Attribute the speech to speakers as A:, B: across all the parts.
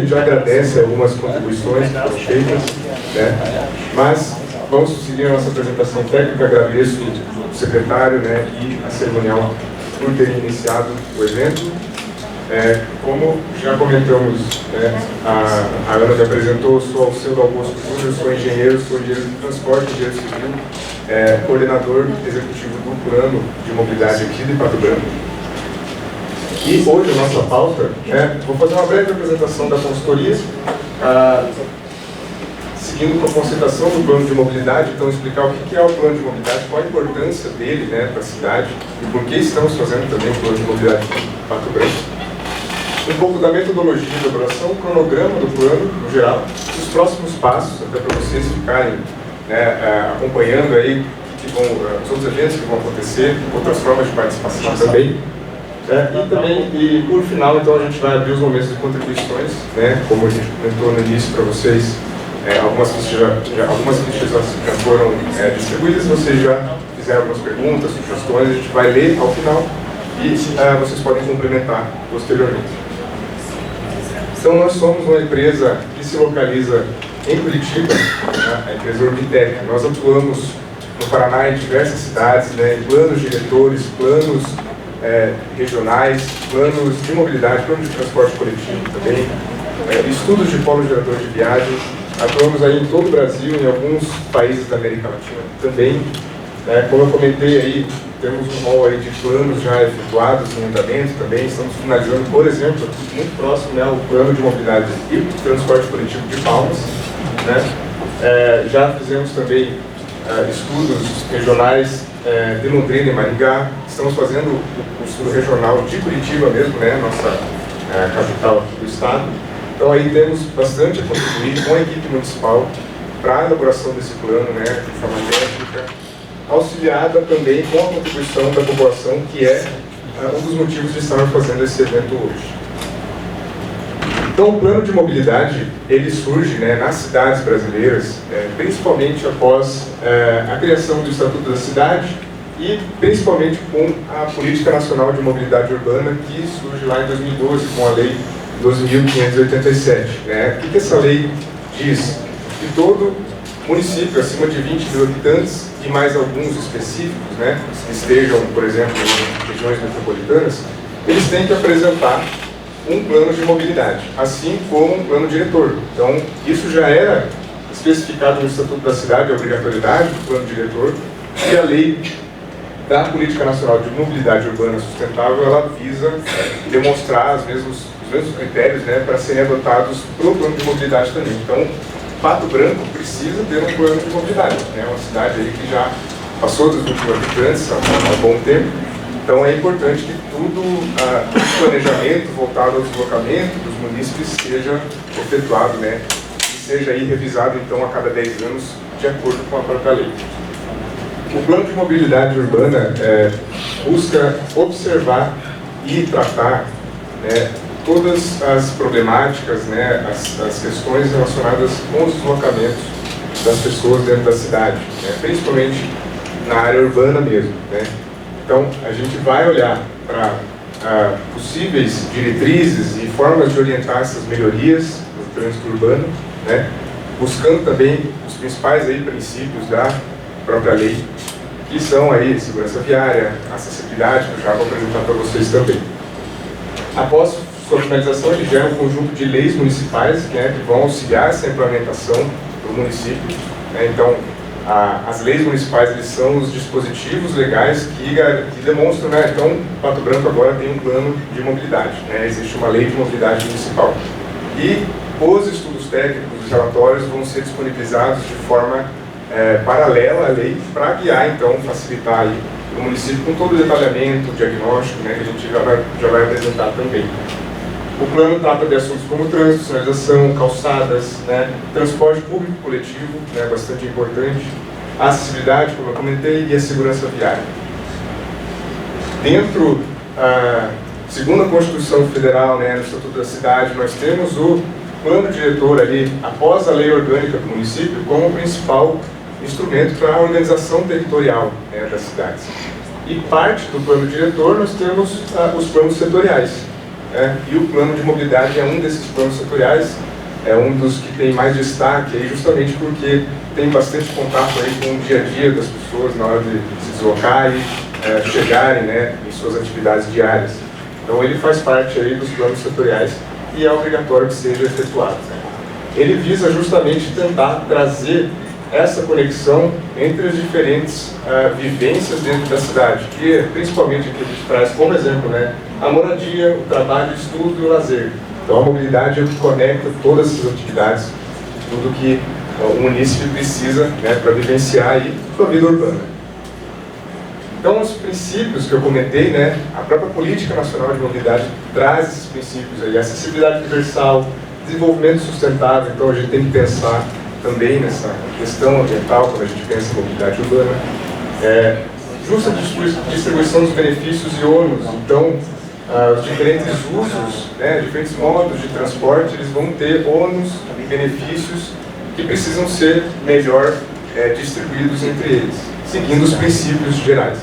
A: gente já agradece algumas contribuições que foram feitas, né? Mas vamos seguir a nossa apresentação técnica. Agradeço o secretário, né, e a cerimonial por terem iniciado o evento. Como já comentamos, né, a Ana me apresentou, sou Alceu Augusto Júnior, sou engenheiro de transporte, engenheiro civil, coordenador executivo do Plano de Mobilidade aqui de Pato Branco. E hoje a nossa pauta, vou fazer uma breve apresentação da consultoria, seguindo com a concentração do plano de mobilidade, então explicar o que é o plano de mobilidade, qual a importância dele, né, para a cidade e por que estamos fazendo também o plano de mobilidade de Pato Branco. Um pouco da metodologia de elaboração, o cronograma do plano, no geral, os próximos passos, até para vocês ficarem, né, acompanhando aí os outros eventos que vão acontecer, outras formas de participação também. E por final, então, a gente vai abrir os momentos de contribuições, né, como a gente comentou no início para vocês, algumas fichas já foram distribuídas, vocês já fizeram algumas perguntas, sugestões, a gente vai ler ao final e vocês podem complementar posteriormente. Então, nós somos uma empresa que se localiza em Curitiba, né, a empresa Orbitec. Nós atuamos no Paraná em diversas cidades, né, em planos diretores, planos regionais, planos de mobilidade, planos de transporte coletivo também, estudos de polo gerador de viagem. Atuamos aí em todo o Brasil, em alguns países da América Latina também. Como eu comentei aí, temos um rol aí de planos já efetuados em andamento também. Estamos finalizando, por exemplo, muito próximo, né, o plano de mobilidade e transporte coletivo de Palmas, né? Já fizemos também estudos regionais de Londrina e Maringá. Estamos fazendo o estudo regional de Curitiba mesmo, né, nossa capital aqui do estado. Então aí temos bastante a contribuir com a equipe municipal para a elaboração desse plano, né, de forma técnica, auxiliada também com a contribuição da população, que é um dos motivos de estarmos fazendo esse evento hoje. Então, o plano de mobilidade, ele surge, né, nas cidades brasileiras, principalmente após a criação do Estatuto da Cidade e principalmente com a Política Nacional de Mobilidade Urbana, que surge lá em 2012 com a Lei 12.587. O que essa lei diz? Que todo município acima de 20 mil habitantes e mais alguns específicos, né, que estejam, por exemplo, em regiões metropolitanas, eles têm que apresentar um plano de mobilidade, assim como um plano diretor. Então, isso já era especificado no Estatuto da Cidade, a obrigatoriedade do plano diretor, e a Lei da Política Nacional de Mobilidade Urbana Sustentável, ela visa demonstrar os mesmos critérios, né, para serem adotados para o plano de mobilidade também. Então, Pato Branco precisa ter um plano de mobilidade, né? Uma cidade aí que já passou dos 20 mil habitantes há um bom tempo. Então é importante que todo o planejamento voltado ao deslocamento dos munícipes seja efetuado, né? E seja aí revisado então a cada 10 anos de acordo com a própria lei. O plano de mobilidade urbana busca observar e tratar, né, todas as problemáticas, né, as questões relacionadas com os deslocamentos das pessoas dentro da cidade, né, principalmente na área urbana mesmo, né. Então, a gente vai olhar para possíveis diretrizes e formas de orientar essas melhorias do trânsito urbano, né, buscando também os principais aí princípios da própria lei, que são aí segurança viária, acessibilidade, que eu já vou apresentar para vocês também. Após sua finalização, ele gera um conjunto de leis municipais, né, que vão auxiliar essa implementação do município, né. Então, as leis municipais, eles são os dispositivos legais que demonstram, né, então, Pato Branco agora tem um plano de mobilidade, né, existe uma lei de mobilidade municipal. E os estudos técnicos, os relatórios vão ser disponibilizados de forma paralela à lei para guiar, então, facilitar aí o município com todo o detalhamento, o diagnóstico, né, que a gente já vai apresentar também. O plano trata de assuntos como trânsito, sinalização, calçadas, né, transporte público coletivo, né, bastante importante, a acessibilidade, como eu comentei, e a segurança viária. Dentro, segundo a Constituição Federal, né, no Estatuto da Cidade, nós temos o plano diretor ali, após a lei orgânica do município, como principal instrumento para a organização territorial, né, das cidades. E parte do plano diretor nós temos os planos setoriais. e o plano de mobilidade é um desses planos setoriais, é um dos que tem mais destaque, aí, justamente porque tem bastante contato aí com o dia a dia das pessoas na hora de se deslocar e chegarem, né, em suas atividades diárias. Então ele faz parte aí dos planos setoriais e é obrigatório que seja efetuado, né? Ele visa justamente tentar trazer essa conexão entre as diferentes vivências dentro da cidade, que principalmente aqui a gente traz como exemplo, né, a moradia, o trabalho, o estudo e o lazer. Então a mobilidade é o que conecta todas essas atividades, tudo que o munícipe precisa, né, para vivenciar aí sua vida urbana. Então os princípios que eu comentei, né, a própria Política Nacional de Mobilidade traz esses princípios aí, acessibilidade universal, desenvolvimento sustentável, então a gente tem que pensar também nessa questão ambiental quando a gente pensa em mobilidade urbana. Justa distribuição dos benefícios e ônus, então os diferentes usos, né, diferentes modos de transporte, eles vão ter ônus e benefícios que precisam ser melhor distribuídos entre eles, seguindo os princípios gerais.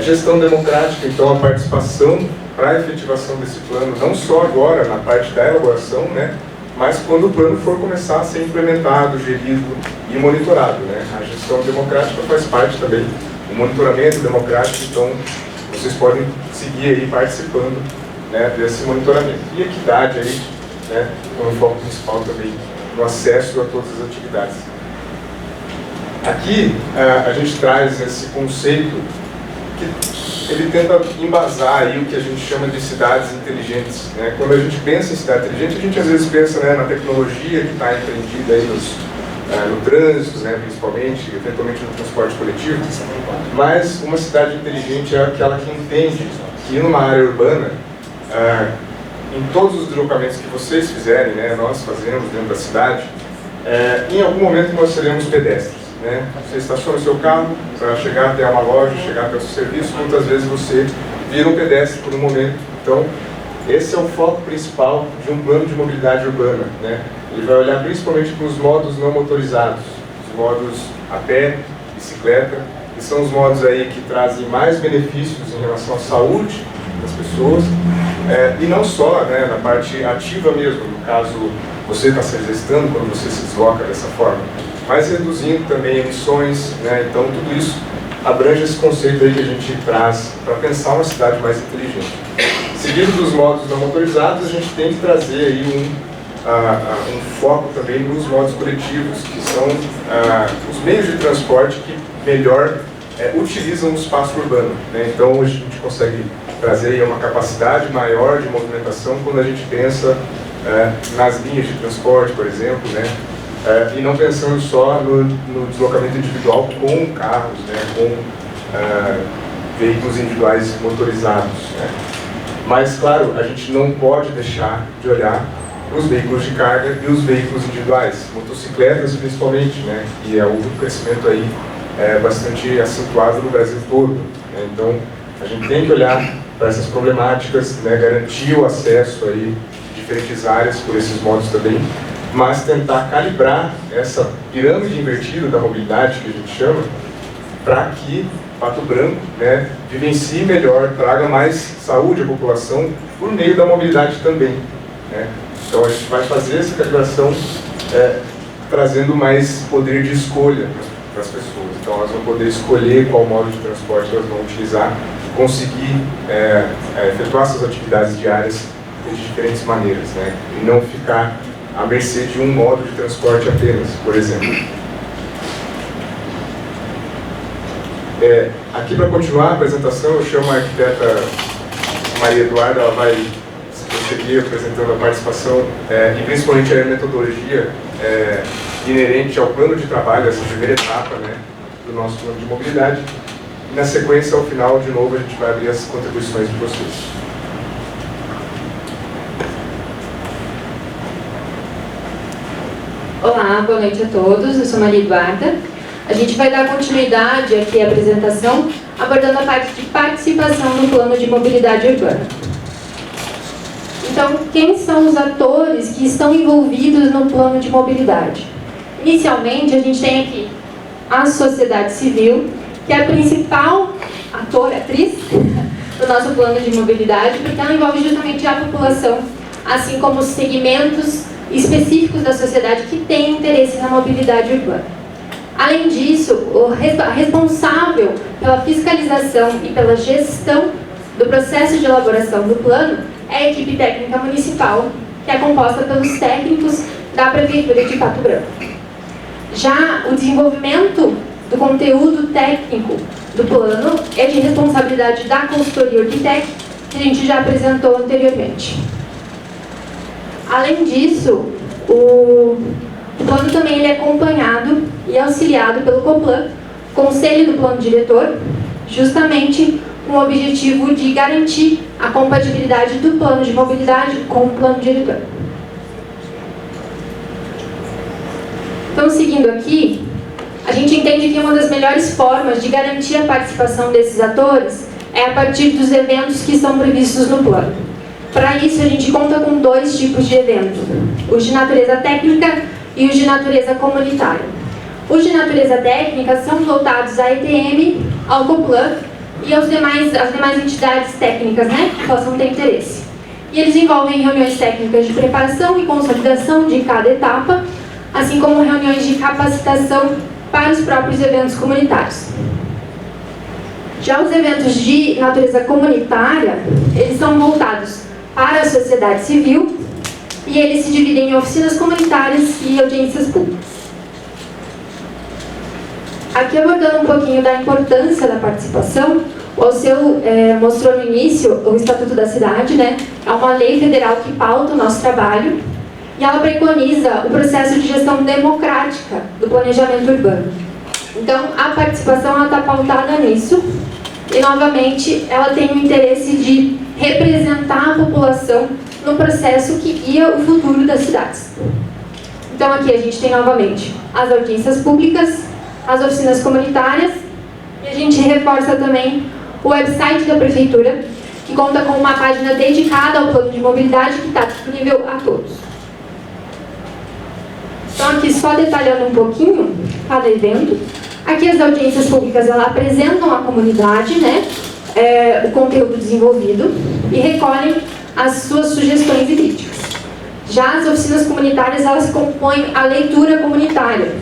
A: Gestão democrática, então a participação para a efetivação desse plano, não só agora na parte da elaboração, né, mas quando o plano for começar a ser implementado, gerido e monitorado, né. A gestão democrática faz parte também do monitoramento democrático, então vocês podem seguir aí participando, né, desse monitoramento. E equidade aí, né, como foco principal também no acesso a todas as atividades. Aqui a gente traz esse conceito que ele tenta embasar aí o que a gente chama de cidades inteligentes, né? Quando a gente pensa em cidade inteligente, a gente às vezes pensa, né, na tecnologia que está empreendida aí no trânsito, né, principalmente, eventualmente no transporte coletivo, mas uma cidade inteligente é aquela que entende que numa área urbana, em todos os deslocamentos que vocês fizerem, né, nós fazemos dentro da cidade, em algum momento nós seremos pedestres. Né? Você estaciona o seu carro para chegar até uma loja, chegar até o seu serviço, muitas vezes você vira um pedestre por um momento. Então, esse é o foco principal de um plano de mobilidade urbana, né? Ele vai olhar principalmente para os modos não motorizados, os modos a pé, bicicleta, que são os modos aí que trazem mais benefícios em relação à saúde das pessoas, e não só, né, na parte ativa mesmo, no caso você está se exercitando quando você se desloca dessa forma, mas reduzindo também emissões, né? Então tudo isso abrange esse conceito aí que a gente traz para pensar uma cidade mais inteligente. Seguido dos modos não motorizados, a gente tem que trazer aí um foco também nos modos coletivos, que são os meios de transporte que melhor utilizam o espaço urbano, né? Então a gente consegue trazer aí uma capacidade maior de movimentação quando a gente pensa nas linhas de transporte, por exemplo, né? E não pensando só no deslocamento individual com carros, né, com veículos individuais motorizados, né. Mas, claro, a gente não pode deixar de olhar os veículos de carga e os veículos individuais, motocicletas principalmente, né, que houve um crescimento aí bastante acentuado no Brasil todo, né. Então, a gente tem que olhar para essas problemáticas, né, garantir o acesso aí de diferentes áreas por esses modos também, mas tentar calibrar essa pirâmide invertida da mobilidade, que a gente chama, para que Pato Branco, né, vivencie melhor, traga mais saúde à população por meio da mobilidade também, né. Então a gente vai fazer essa calibração trazendo mais poder de escolha para as pessoas. Então elas vão poder escolher qual modo de transporte elas vão utilizar, conseguir efetuar suas atividades diárias de diferentes maneiras, né, e não ficar à mercê de um modo de transporte apenas, por exemplo. Aqui, para continuar a apresentação, eu chamo a arquiteta Maria Eduarda, ela vai prosseguir apresentando a participação e principalmente a metodologia inerente ao plano de trabalho, essa primeira etapa, né, do nosso plano de mobilidade. E na sequência, ao final, de novo, a gente vai abrir as contribuições de vocês.
B: Olá, boa noite a todos, eu sou Maria Eduarda. A gente vai dar continuidade aqui à apresentação, abordando a parte de participação no plano de mobilidade urbana. Então, quem são os atores que estão envolvidos no plano de mobilidade? Inicialmente, a gente tem aqui a sociedade civil, que é a principal ator, atriz do nosso plano de mobilidade, porque ela envolve justamente a população, assim como os segmentos específicos da sociedade que têm interesse na mobilidade urbana. Além disso, o responsável pela fiscalização e pela gestão do processo de elaboração do plano é a equipe técnica municipal, que é composta pelos técnicos da Prefeitura de Pato Branco. Já o desenvolvimento do conteúdo técnico do plano é de responsabilidade da consultoria Orquitec, que a gente já apresentou anteriormente. Além disso, o plano também ele é acompanhado e auxiliado pelo COPLAN, Conselho do Plano Diretor, justamente com o objetivo de garantir a compatibilidade do plano de mobilidade com o plano diretor. Então, seguindo aqui, a gente entende que uma das melhores formas de garantir a participação desses atores é a partir dos eventos que são previstos no plano. Para isso, a gente conta com dois tipos de evento: os de natureza técnica e os de natureza comunitária. Os de natureza técnica são voltados à ETM, ao COPLAN e às demais entidades técnicas, né, que possam ter interesse. E eles envolvem reuniões técnicas de preparação e consolidação de cada etapa, assim como reuniões de capacitação para os próprios eventos comunitários. Já os eventos de natureza comunitária, eles são voltados para a sociedade civil e eles se dividem em oficinas comunitárias e audiências públicas. Aqui, abordando um pouquinho da importância da participação, o Alceu mostrou no início o Estatuto da Cidade, né? É uma lei federal que pauta o nosso trabalho e ela preconiza o processo de gestão democrática do planejamento urbano. Então, a participação está pautada nisso e, novamente, ela tem o interesse de representar a população no processo que guia o futuro das cidades. Então, aqui a gente tem, novamente, as audiências públicas, as oficinas comunitárias e a gente reforça também o website da Prefeitura, que conta com uma página dedicada ao plano de mobilidade que está disponível a todos. Então, aqui só detalhando um pouquinho cada evento. Aqui as audiências públicas elas apresentam à comunidade, né, o conteúdo desenvolvido e recolhem as suas sugestões e críticas. Já as oficinas comunitárias elas compõem a leitura comunitária.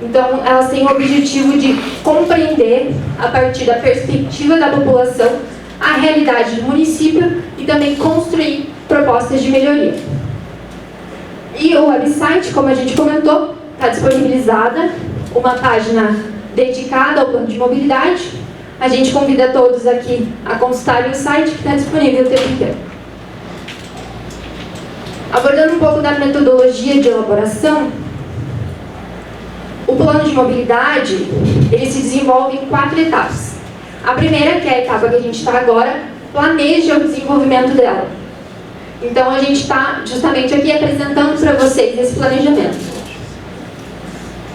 B: Então, elas têm o objetivo de compreender, a partir da perspectiva da população, a realidade do município e também construir propostas de melhoria. E o website, como a gente comentou, está disponibilizada uma página dedicada ao plano de mobilidade. A gente convida todos aqui a consultarem o site que está disponível o tempo inteiro. Abordando um pouco da metodologia de elaboração, o plano de mobilidade, ele se desenvolve em 4 etapas. A primeira, que é a etapa que a gente está agora, planeja o desenvolvimento dela. Então, a gente está justamente aqui apresentando para vocês esse planejamento.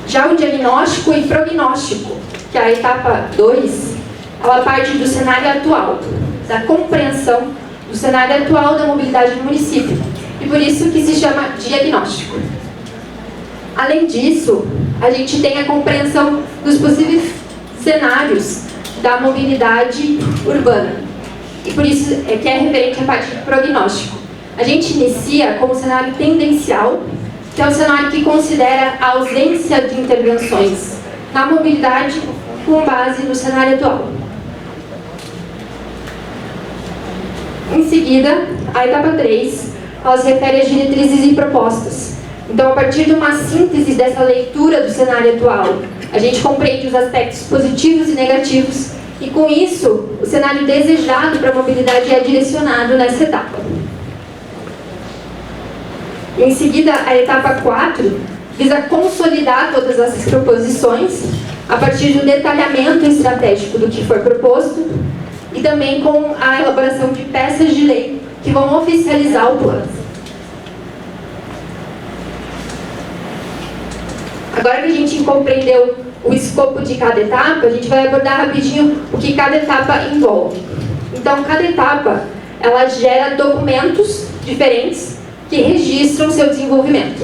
B: Já o diagnóstico e prognóstico, que é a etapa 2, ela parte do cenário atual, da compreensão do cenário atual da mobilidade no município. E por isso que se chama diagnóstico. Além disso, a gente tem a compreensão dos possíveis cenários da mobilidade urbana. E por isso é que é referente à parte de prognóstico. A gente inicia com o cenário tendencial, que é o cenário que considera a ausência de intervenções na mobilidade com base no cenário atual. Em seguida, a etapa 3, ela se refere às diretrizes e propostas. Então, a partir de uma síntese dessa leitura do cenário atual, a gente compreende os aspectos positivos e negativos e, com isso, o cenário desejado para a mobilidade é direcionado nessa etapa. Em seguida, a etapa 4 visa consolidar todas essas proposições a partir do detalhamento estratégico do que foi proposto e também com a elaboração de peças de lei que vão oficializar o plano. Agora que a gente compreendeu o escopo de cada etapa, a gente vai abordar rapidinho o que cada etapa envolve. Então, cada etapa, ela gera documentos diferentes que registram seu desenvolvimento.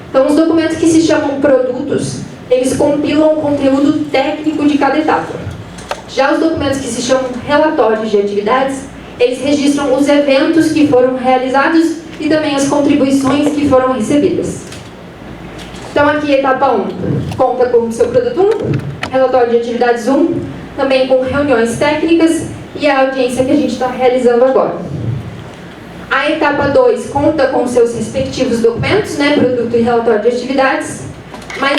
B: Então, os documentos que se chamam produtos, eles compilam o conteúdo técnico de cada etapa. Já os documentos que se chamam relatórios de atividades, eles registram os eventos que foram realizados e também as contribuições que foram recebidas. Então aqui a etapa 1 conta com o seu produto 1, relatório de atividades 1, também com reuniões técnicas e a audiência que a gente está realizando agora. A etapa 2 conta com seus respectivos documentos, né, produto e relatório de atividades, mas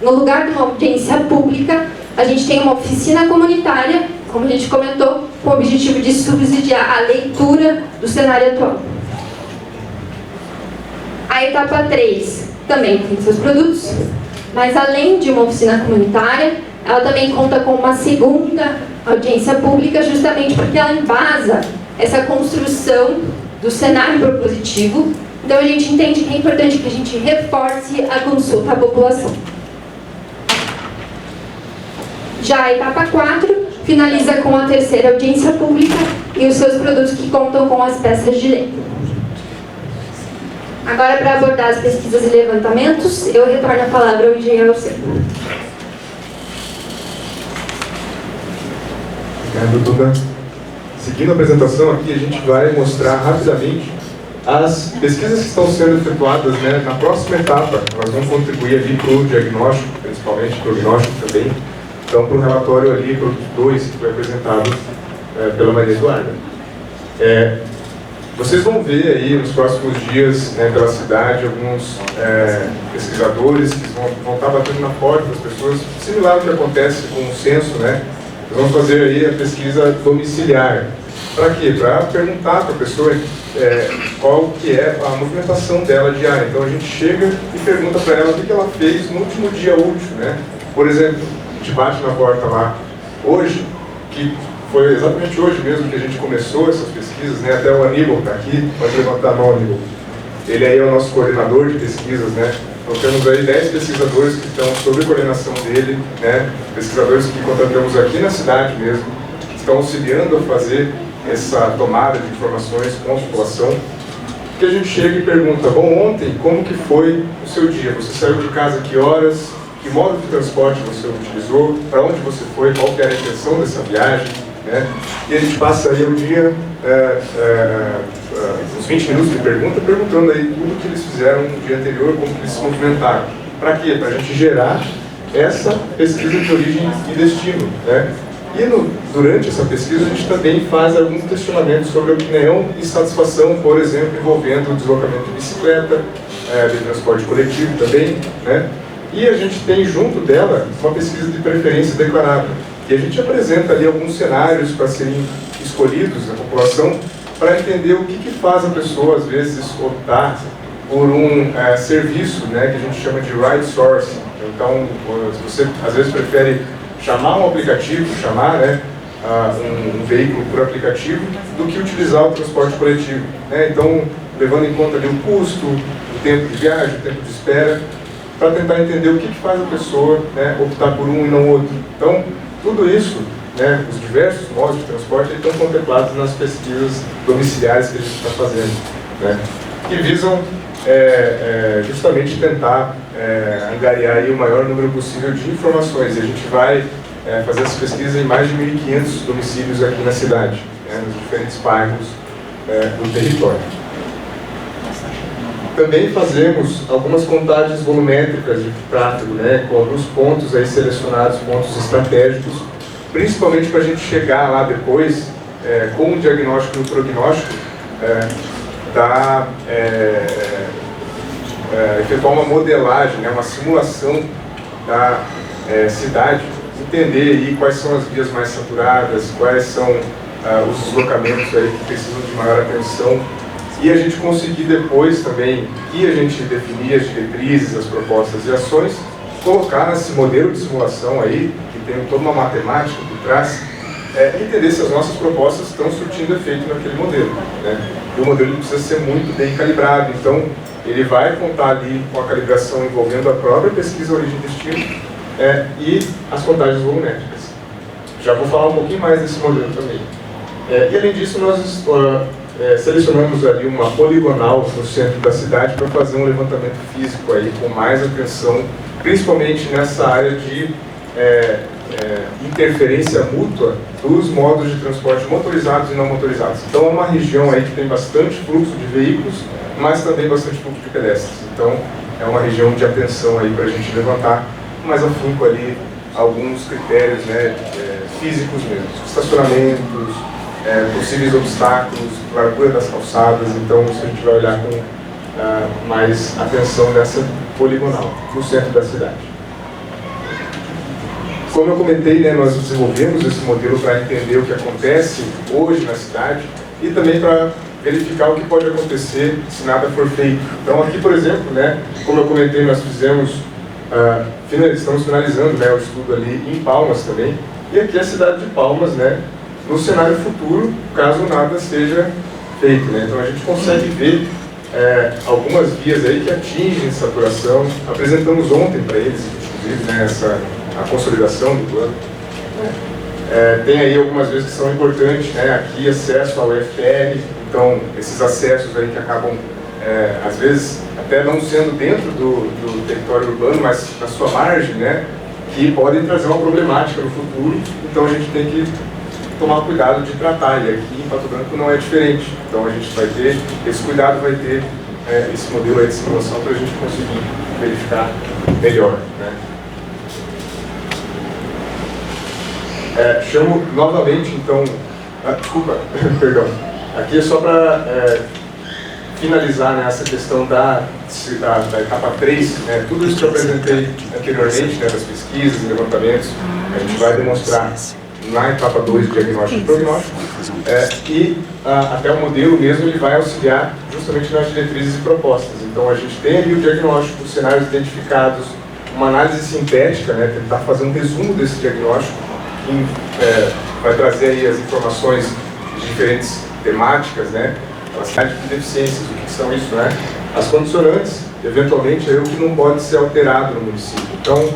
B: no lugar de uma audiência pública, a gente tem uma oficina comunitária, como a gente comentou, com o objetivo de subsidiar a leitura do cenário atual. A etapa 3 também tem seus produtos, mas além de uma oficina comunitária, ela também conta com uma segunda audiência pública, justamente porque ela embasa essa construção do cenário propositivo. Então a gente entende que é importante que a gente reforce a consulta à população. Já a etapa 4 finaliza com a terceira audiência pública e os seus produtos que contam com as peças de lei. Agora, para abordar as pesquisas e levantamentos, eu retorno a palavra ao engenheiro Alceu.
A: Obrigado, Duda. Seguindo a apresentação aqui, a gente vai mostrar rapidamente as pesquisas que estão sendo efetuadas, né, na próxima etapa. Nós vamos contribuir ali para o diagnóstico, principalmente prognóstico também. Então, para o relatório ali, produto 2, que foi apresentado pela Maria Eduarda. Vocês vão ver aí nos próximos dias, né, pela cidade, alguns pesquisadores que vão estar batendo na porta das pessoas, similar ao que acontece com o censo, né? Nós vamos fazer aí a pesquisa domiciliar. Para quê? Para perguntar para a pessoa qual que é a movimentação dela diária. Então a gente chega e pergunta para ela o que ela fez no último dia útil, né? Por exemplo, a gente bate na porta lá hoje, que foi exatamente hoje mesmo que a gente começou essas pesquisas, né? Até o Aníbal está aqui, pode levantar a mão, Aníbal. Ele aí é o nosso coordenador de pesquisas, né? Então temos aí 10 pesquisadores que estão sob coordenação dele, né? Pesquisadores que contratamos aqui na cidade mesmo, que estão auxiliando a fazer essa tomada de informações com a população. Que a gente chega e pergunta, bom, ontem como que foi o seu dia? Você saiu de casa que horas? Que modo de transporte você utilizou? Para onde você foi? Qual que era a intenção dessa viagem? Né? E a gente passa aí o dia, uns 20 minutos de pergunta, perguntando aí tudo que eles fizeram no dia anterior, como que eles se movimentaram. Para quê? Para a gente gerar essa pesquisa de origem e destino. Né? E durante essa pesquisa a gente também faz alguns questionamentos sobre a opinião e satisfação, por exemplo, envolvendo o deslocamento de bicicleta, de transporte coletivo também. Né? E a gente tem junto dela uma pesquisa de preferência declarada. E a gente apresenta ali alguns cenários para serem escolhidos da população para entender o que faz a pessoa, às vezes, optar por um serviço, né, que a gente chama de ride sourcing. Então, se você, às vezes, prefere chamar um aplicativo, né, um veículo por aplicativo, do que utilizar o transporte coletivo. Né? Então, levando em conta ali o custo, o tempo de viagem, o tempo de espera, para tentar entender o que faz a pessoa, né, optar por um e não outro. Então, tudo isso, né, os diversos modos de transporte, estão contemplados nas pesquisas domiciliares que a gente está fazendo, né, que visam justamente tentar angariar aí o maior número possível de informações. E a gente vai fazer essas pesquisas em mais de 1.500 domicílios aqui na cidade, né, nos diferentes bairros do território. Também fazemos algumas contagens volumétricas de tráfego, né, com alguns pontos aí selecionados, pontos estratégicos, principalmente para a gente chegar lá depois, com o diagnóstico e o prognóstico, efetuar uma modelagem, né, uma simulação da cidade, entender aí quais são as vias mais saturadas, quais são os deslocamentos aí que precisam de maior atenção, e a gente conseguir depois também, que a gente definir as diretrizes, as propostas e ações, colocar nesse modelo de simulação aí, que tem toda uma matemática por trás, entender se as nossas propostas estão surtindo efeito naquele modelo. Né? E o modelo precisa ser muito bem calibrado, então ele vai contar ali com a calibração envolvendo a própria pesquisa origem e destino e as contagens volumétricas. Já vou falar um pouquinho mais desse modelo também. E além disso, nós selecionamos ali uma poligonal no centro da cidade para fazer um levantamento físico aí com mais atenção, principalmente nessa área de interferência mútua dos modos de transporte motorizados e não motorizados. Então é uma região aí que tem bastante fluxo de veículos, mas também bastante fluxo de pedestres. Então é uma região de atenção aí para a gente levantar mais afinco ali alguns critérios, né, físicos mesmo, estacionamentos, possíveis obstáculos, largura das calçadas. Então isso a gente vai olhar com mais atenção nessa poligonal, no centro da cidade. Como eu comentei, né, nós desenvolvemos esse modelo para entender o que acontece hoje na cidade e também para verificar o que pode acontecer se nada for feito. Então aqui, por exemplo, né, como eu comentei, nós fizemos, estamos finalizando, né, o estudo ali em Palmas também, e aqui a cidade de Palmas, né, no cenário futuro, caso nada seja feito, né. Então a gente consegue ver algumas vias aí que atingem saturação. Apresentamos ontem para eles, inclusive, né, a consolidação do plano. Tem aí algumas vezes que são importantes, né, aqui acesso ao FPR, então esses acessos aí que acabam, às vezes, até não sendo dentro do território urbano, mas na sua margem, né, que podem trazer uma problemática no futuro. Então a gente tem que tomar cuidado de tratar, e aqui em Pato Branco não é diferente. Então a gente vai ter, esse cuidado vai ter esse modelo aí de simulação para a gente conseguir verificar melhor, né. Chamo novamente, então, desculpa, perdão, aqui é só para finalizar, né, essa questão da etapa 3, né, tudo isso que eu apresentei anteriormente, né, das pesquisas e levantamentos, a gente vai demonstrar na etapa 2 de diagnóstico e prognóstico, e até o modelo mesmo ele vai auxiliar justamente nas diretrizes e propostas. Então a gente tem ali o diagnóstico, os cenários identificados, uma análise sintética, né, tentar fazer um resumo desse diagnóstico, que vai trazer aí as informações de diferentes temáticas, né, a cidade de deficiências, o que são isso, né, as condicionantes, eventualmente é o que não pode ser alterado no município. Então,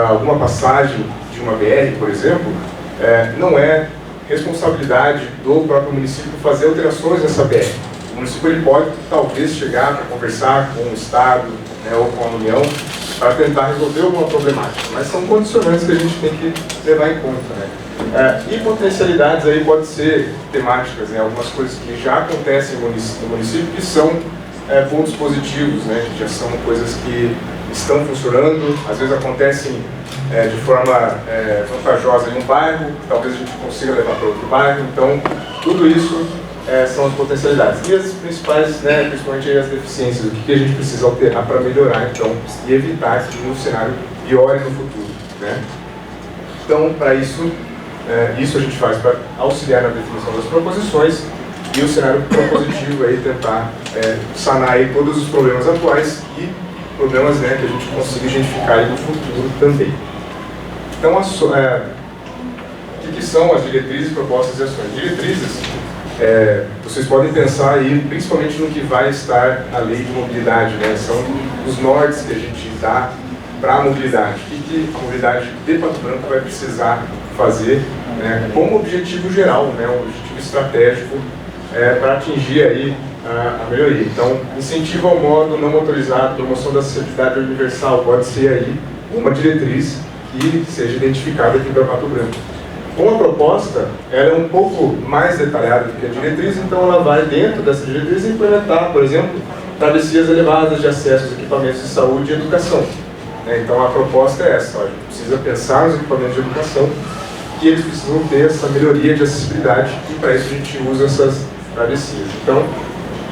A: alguma passagem de uma BR, por exemplo, não é responsabilidade do próprio município fazer alterações nessa BR. O município ele pode, talvez, chegar para conversar com o Estado, né, ou com a União, para tentar resolver alguma problemática, mas são condicionantes que a gente tem que levar em conta, né? E potencialidades aí podem ser temáticas, né? Algumas coisas que já acontecem no município que são pontos positivos, né? Que já são coisas que estão funcionando, às vezes acontecem de forma vantajosa em um bairro, talvez a gente consiga levar para outro bairro. Então tudo isso são as potencialidades. E as principais, né, principalmente as deficiências, o que a gente precisa alterar para melhorar, então, e evitar que o cenário piore no futuro, né? Então, para isso, isso a gente faz para auxiliar na definição das proposições, e o cenário propositivo aí tentar sanar aí todos os problemas atuais e problemas, né, que a gente consiga identificar aí no futuro também. Então, o que são as diretrizes, propostas e ações? Diretrizes, vocês podem pensar aí principalmente no que vai estar na lei de mobilidade, né? São os nortes que a gente dá para a mobilidade. O que a mobilidade de Pato Branco vai precisar fazer, né, como objetivo geral, né, um objetivo estratégico para atingir aí a melhoria. Então, incentivo ao modo não motorizado, promoção da acessibilidade universal, pode ser aí uma diretriz que seja identificada aqui para Pato Branco. Com a proposta, ela é um pouco mais detalhada do que a diretriz, então ela vai dentro dessa diretriz implementar, por exemplo, travessias elevadas de acesso aos equipamentos de saúde e educação. Então a proposta é essa, a gente precisa pensar nos equipamentos de educação e eles precisam ter essa melhoria de acessibilidade e para isso a gente usa essas travessias. Então,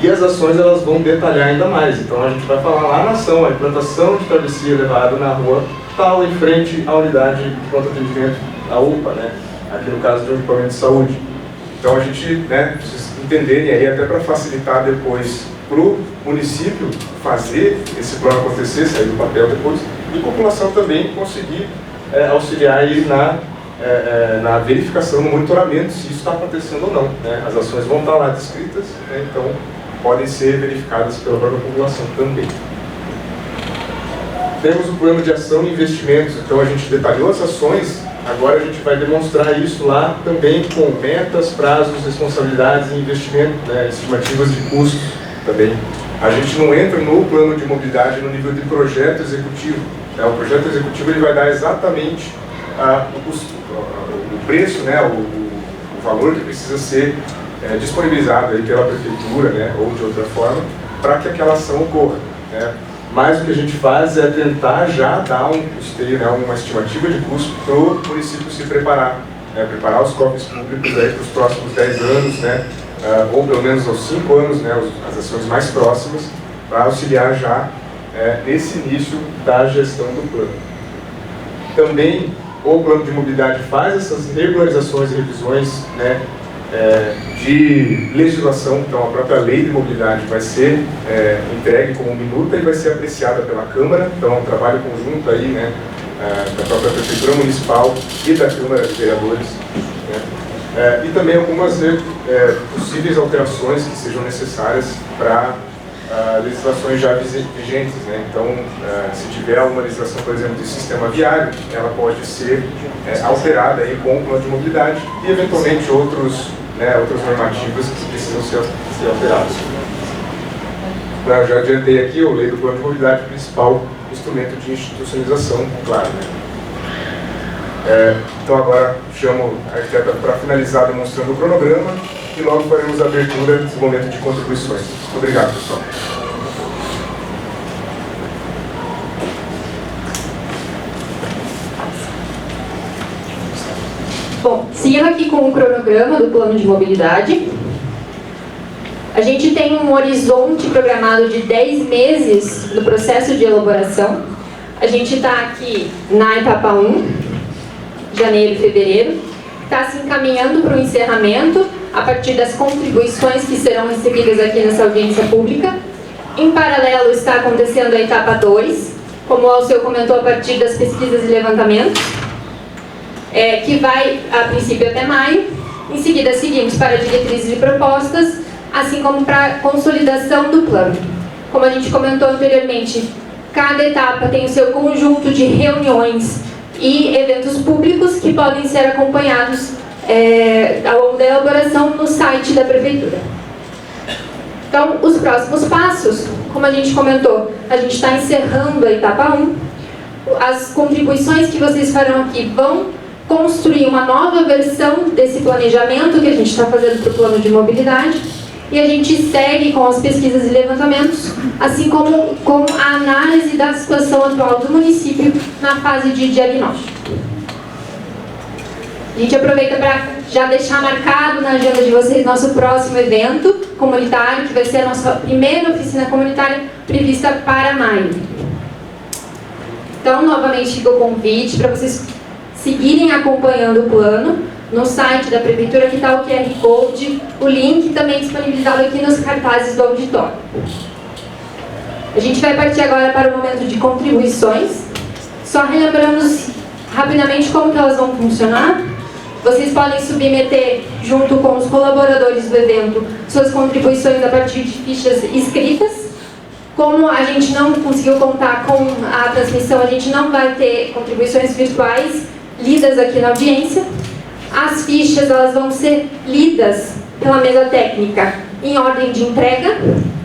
A: e as ações elas vão detalhar ainda mais, então a gente vai falar lá na ação, a implantação de travessia elevada na rua tal em frente à unidade de pronto atendimento, a UPA, né? Aqui no caso de um equipamento de saúde. Então a gente, né, precisa entenderem aí até para facilitar depois para o município fazer esse plano acontecer, sair do papel depois, e a população também conseguir auxiliar aí na verificação, no monitoramento, se isso está acontecendo ou não, né? As ações vão estar lá descritas, né, então podem ser verificadas pela própria população também. Temos o plano de ação e investimentos, então a gente detalhou as ações. Agora a gente vai demonstrar isso lá também com metas, prazos, responsabilidades e investimento, né, estimativas de custos também. A gente não entra no plano de mobilidade no nível de projeto executivo, né? O projeto executivo ele vai dar exatamente o preço, né, o valor que precisa ser disponibilizado aí pela prefeitura, né, ou de outra forma, para que aquela ação ocorra, né. Mas o que a gente faz é tentar já dar uma estimativa de custo para o município se preparar, né, preparar os cofres públicos para os próximos 10 anos, né, ou pelo menos aos 5 anos, né, as ações mais próximas, para auxiliar já nesse início da gestão do plano. Também o plano de mobilidade faz essas regularizações e revisões, né, de legislação. Então a própria lei de mobilidade vai ser entregue como minuta e vai ser apreciada pela Câmara. Então é um trabalho conjunto aí, né, da própria Prefeitura Municipal e da Câmara de Vereadores, né, e também algumas possíveis alterações que sejam necessárias para legislações já vigentes, né? Então, se tiver alguma legislação, por exemplo, de sistema viário, ela pode ser alterada aí com o plano de mobilidade e, eventualmente, outras normativas que precisam ser alteradas. Eu já adiantei aqui, eu leio do plano de mobilidade, principal instrumento de institucionalização, claro, né? Então, agora chamo a arquiteta para finalizar demonstrando o cronograma e logo faremos a abertura desse momento de contribuições. Muito obrigado, pessoal.
B: Bom, seguindo aqui com o cronograma do plano de mobilidade, a gente tem um horizonte programado de 10 meses no processo de elaboração. A gente está aqui na etapa 1, janeiro e fevereiro, está se encaminhando para o encerramento a partir das contribuições que serão recebidas aqui nessa audiência pública. Em paralelo está acontecendo a etapa 2, como o Alceu comentou, a partir das pesquisas e levantamentos, que vai a princípio até maio. Em seguida seguimos para diretrizes e propostas, assim como para a consolidação do plano. Como a gente comentou anteriormente, cada etapa tem o seu conjunto de reuniões e eventos públicos que podem ser acompanhados ao longo da elaboração no site da Prefeitura. Então, os próximos passos, como a gente comentou, a gente está encerrando a etapa 1. As contribuições que vocês farão aqui vão construir uma nova versão desse planejamento que a gente está fazendo para o plano de mobilidade, e a gente segue com as pesquisas e levantamentos, assim como com a análise da situação atual do município na fase de diagnóstico. A gente aproveita para já deixar marcado na agenda de vocês nosso próximo evento comunitário, que vai ser a nossa primeira oficina comunitária prevista para maio. Então, novamente, fica o convite para vocês seguirem acompanhando o plano no site da Prefeitura, que está o QR Code, o link também disponibilizado aqui nos cartazes do auditório. A gente vai partir agora para o momento de contribuições. Só relembrando rapidamente como que elas vão funcionar. Vocês podem submeter, junto com os colaboradores do evento, suas contribuições a partir de fichas escritas. Como a gente não conseguiu contar com a transmissão, a gente não vai ter contribuições virtuais lidas aqui na audiência. As fichas elas vão ser lidas pela mesa técnica em ordem de entrega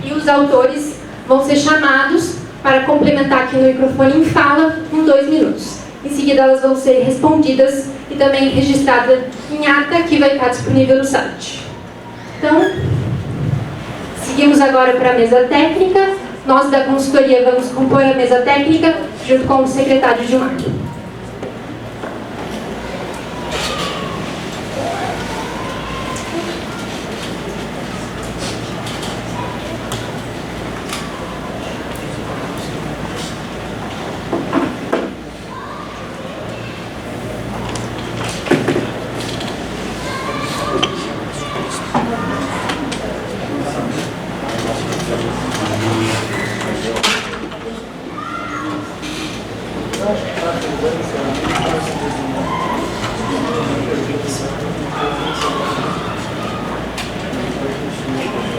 B: e os autores vão ser chamados para complementar aqui no microfone em fala com 2 minutos. Em seguida elas vão ser respondidas e também registradas em ata, que vai estar disponível no site. Então, seguimos agora para a mesa técnica. Nós da consultoria vamos compor a mesa técnica junto com o secretário Gilmar.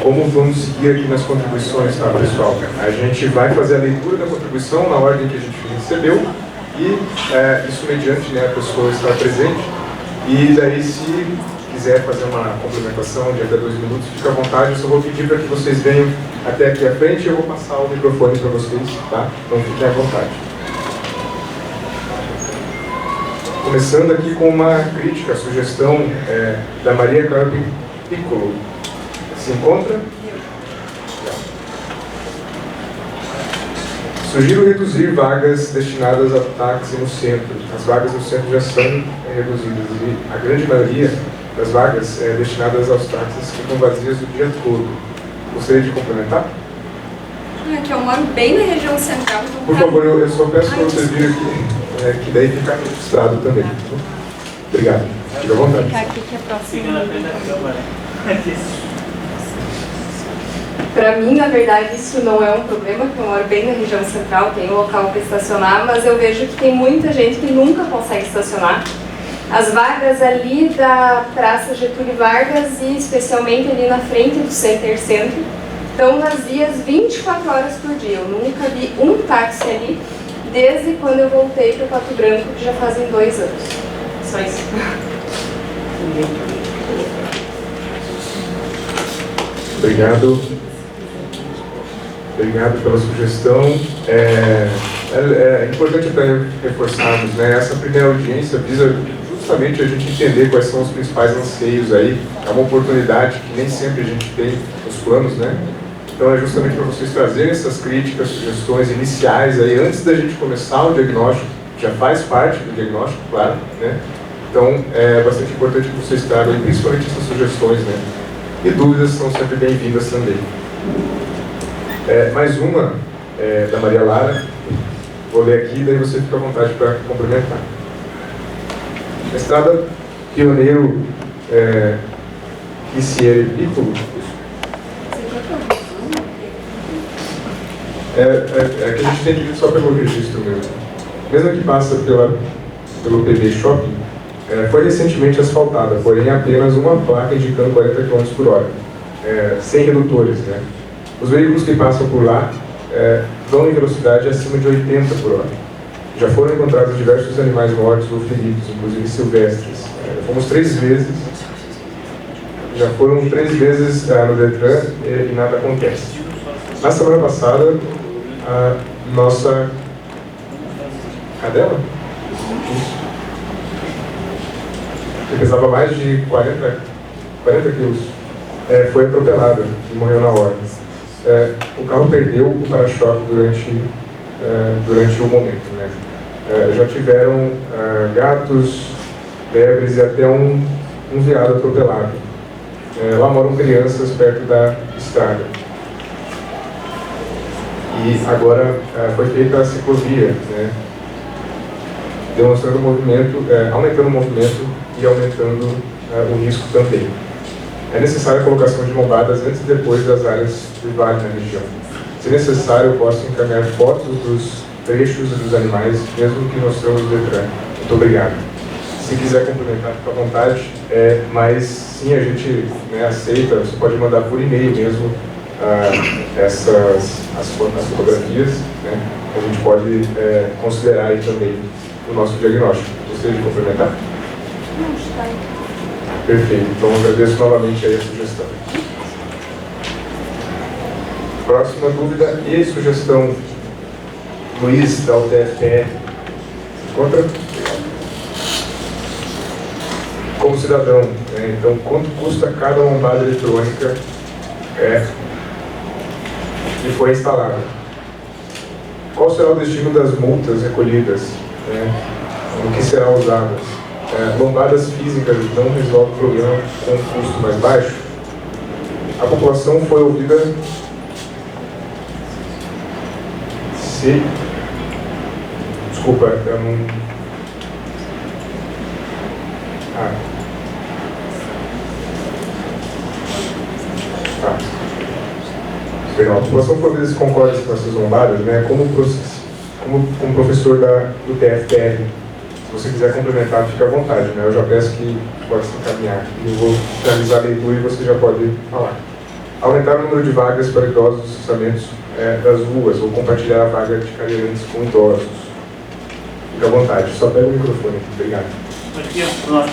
A: Como vamos seguir aqui nas contribuições, tá, pessoal? A gente vai fazer a leitura da contribuição na ordem que a gente recebeu e isso mediante, né, a pessoa estar presente. E daí, se quiser fazer uma complementação de até 2 minutos, fica à vontade. Eu só vou pedir para que vocês venham até aqui à frente e eu vou passar o microfone para vocês, tá? Então fiquem à vontade. Começando aqui com uma crítica, sugestão da Maria Clara Piccolo. Se encontra? Sugiro reduzir vagas destinadas ao táxi no centro. As vagas no centro já são reduzidas e a grande maioria das vagas destinadas aos táxis ficam vazias o dia todo. Gostaria de complementar?
C: Que eu moro bem na região central. Então
A: por favor, eu só peço para vocês virem aqui, que daí fica registrado também. Obrigado. Fique à vontade.
C: Ficar aqui que é próximo.
D: Fica na frente da câmara.
C: Para mim, na verdade, isso não é um problema, porque eu moro bem na região central, tem um local para estacionar, mas eu vejo que tem muita gente que nunca consegue estacionar. As vagas ali da Praça Getúlio Vargas e especialmente ali na frente do Center Centro estão vazias 24 horas por dia. Eu nunca vi um táxi ali desde quando eu voltei para Pato Branco, que já fazem 2 anos. Só isso.
A: Obrigado. Obrigado pela sugestão. É importante até reforçarmos, né? Essa primeira audiência visa justamente a gente entender quais são os principais anseios aí. É uma oportunidade que nem sempre a gente tem nos planos, né? Então é justamente para vocês trazerem essas críticas, sugestões iniciais aí, antes da gente começar o diagnóstico, já faz parte do diagnóstico, claro, né? Então é bastante importante que vocês tragam, principalmente essas sugestões, né? E dúvidas são sempre bem-vindas também. Mais uma, da Maria Lara, vou ler aqui, daí você fica à vontade para complementar. Mestrada Pioneiro Ricieri Piccolo. Que a gente tem que ir só pelo registro mesmo. Mesmo que passa pelo PB Shopping, foi recentemente asfaltada, porém apenas uma placa indicando 40 km por hora, sem redutores, né? Os veículos que passam por lá vão em velocidade acima de 80 por hora. Já foram encontrados diversos animais mortos ou feridos, inclusive silvestres. Fomos 3 vezes, já foram 3 vezes no Detran e nada acontece. Na semana passada, a nossa cadela, que pesava mais de 40 quilos, foi atropelada e morreu na hora. O carro perdeu o para-choque durante o momento, né? Já tiveram gatos, lebres e até um veado atropelado. Lá moram crianças perto da estrada. E agora foi feita a ciclovia, né? Demonstrando o movimento, aumentando o movimento e aumentando o risco também. É necessária a colocação de bombadas antes e depois das áreas de vale na região. Se necessário, eu posso encaminhar fotos dos trechos e dos animais, mesmo que mostramos o Detran. Muito obrigado. Se quiser complementar, fica à vontade, mas sim, a gente aceita, você pode mandar por e-mail mesmo as fotografias, né? A gente pode considerar aí também o nosso diagnóstico. Gostaria de complementar?
C: Não, está aí.
A: Perfeito, então agradeço novamente aí a sugestão. Próxima dúvida e sugestão. Luiz, da UTFPR. Contra? Como cidadão, então quanto custa cada lombada eletrônica que foi instalada? Qual será o destino das multas recolhidas? No que será usada? Lombadas físicas não resolvem o problema com um custo mais baixo? A população foi ouvida se... Desculpa, eu não... Perdão, a população foi ouvida se concorda com essas lombadas, né? Como professor do TFPR, se você quiser complementar, fique à vontade, né? Eu já peço que pode se encaminhar. Eu vou finalizar a leitura e você já pode falar. Aumentar o número de vagas para idosos nos estacionamentos das ruas, ou compartilhar a vaga de cadeirantes com idosos. Fique à vontade. Só pega o microfone aqui. Obrigado.
D: Aqui, ó.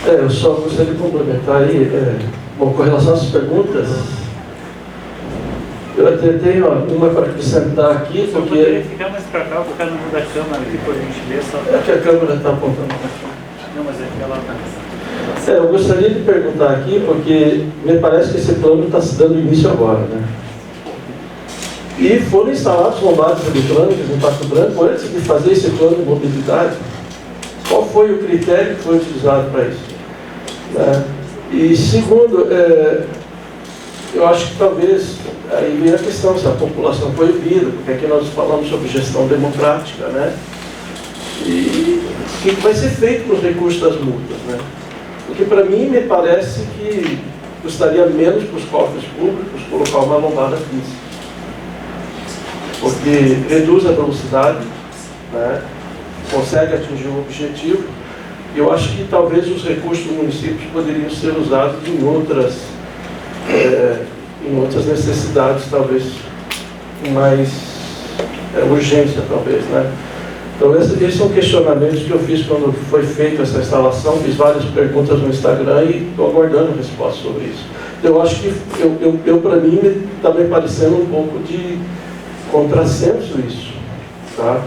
E: Eu só gostaria de complementar aí, bom, com relação às perguntas, Eu até tenho uma para acrescentar aqui,
D: Só
E: porque
D: poderia ficar mais para cá, ficar no meio da câmera aqui, por gentileza. Só...
E: é que a câmera está apontando.
D: Não, mas é que ela está...
E: Eu gostaria de perguntar aqui, porque me parece que esse plano está se dando início agora, né? E foram instalados lombadas eletrônicas em Pato Branco antes de fazer esse plano de mobilidade. Qual foi o critério que foi utilizado para isso? Né? E segundo, eu acho que talvez aí vem a questão se a população foi ouvida, porque aqui nós falamos sobre gestão democrática, né? E o que vai ser feito com os recursos das multas, né? Porque para mim me parece que custaria menos para os cofres públicos colocar uma lombada física, porque reduz a velocidade, né? Consegue atingir o objetivo. E eu acho que talvez os recursos do município poderiam ser usados em outras necessidades, talvez com mais urgência, talvez, né? Então esses são questionamentos que eu fiz quando foi feita essa instalação. Fiz várias perguntas no Instagram e estou aguardando resposta sobre isso. Eu acho que para mim está me parecendo um pouco de contrassenso isso, tá?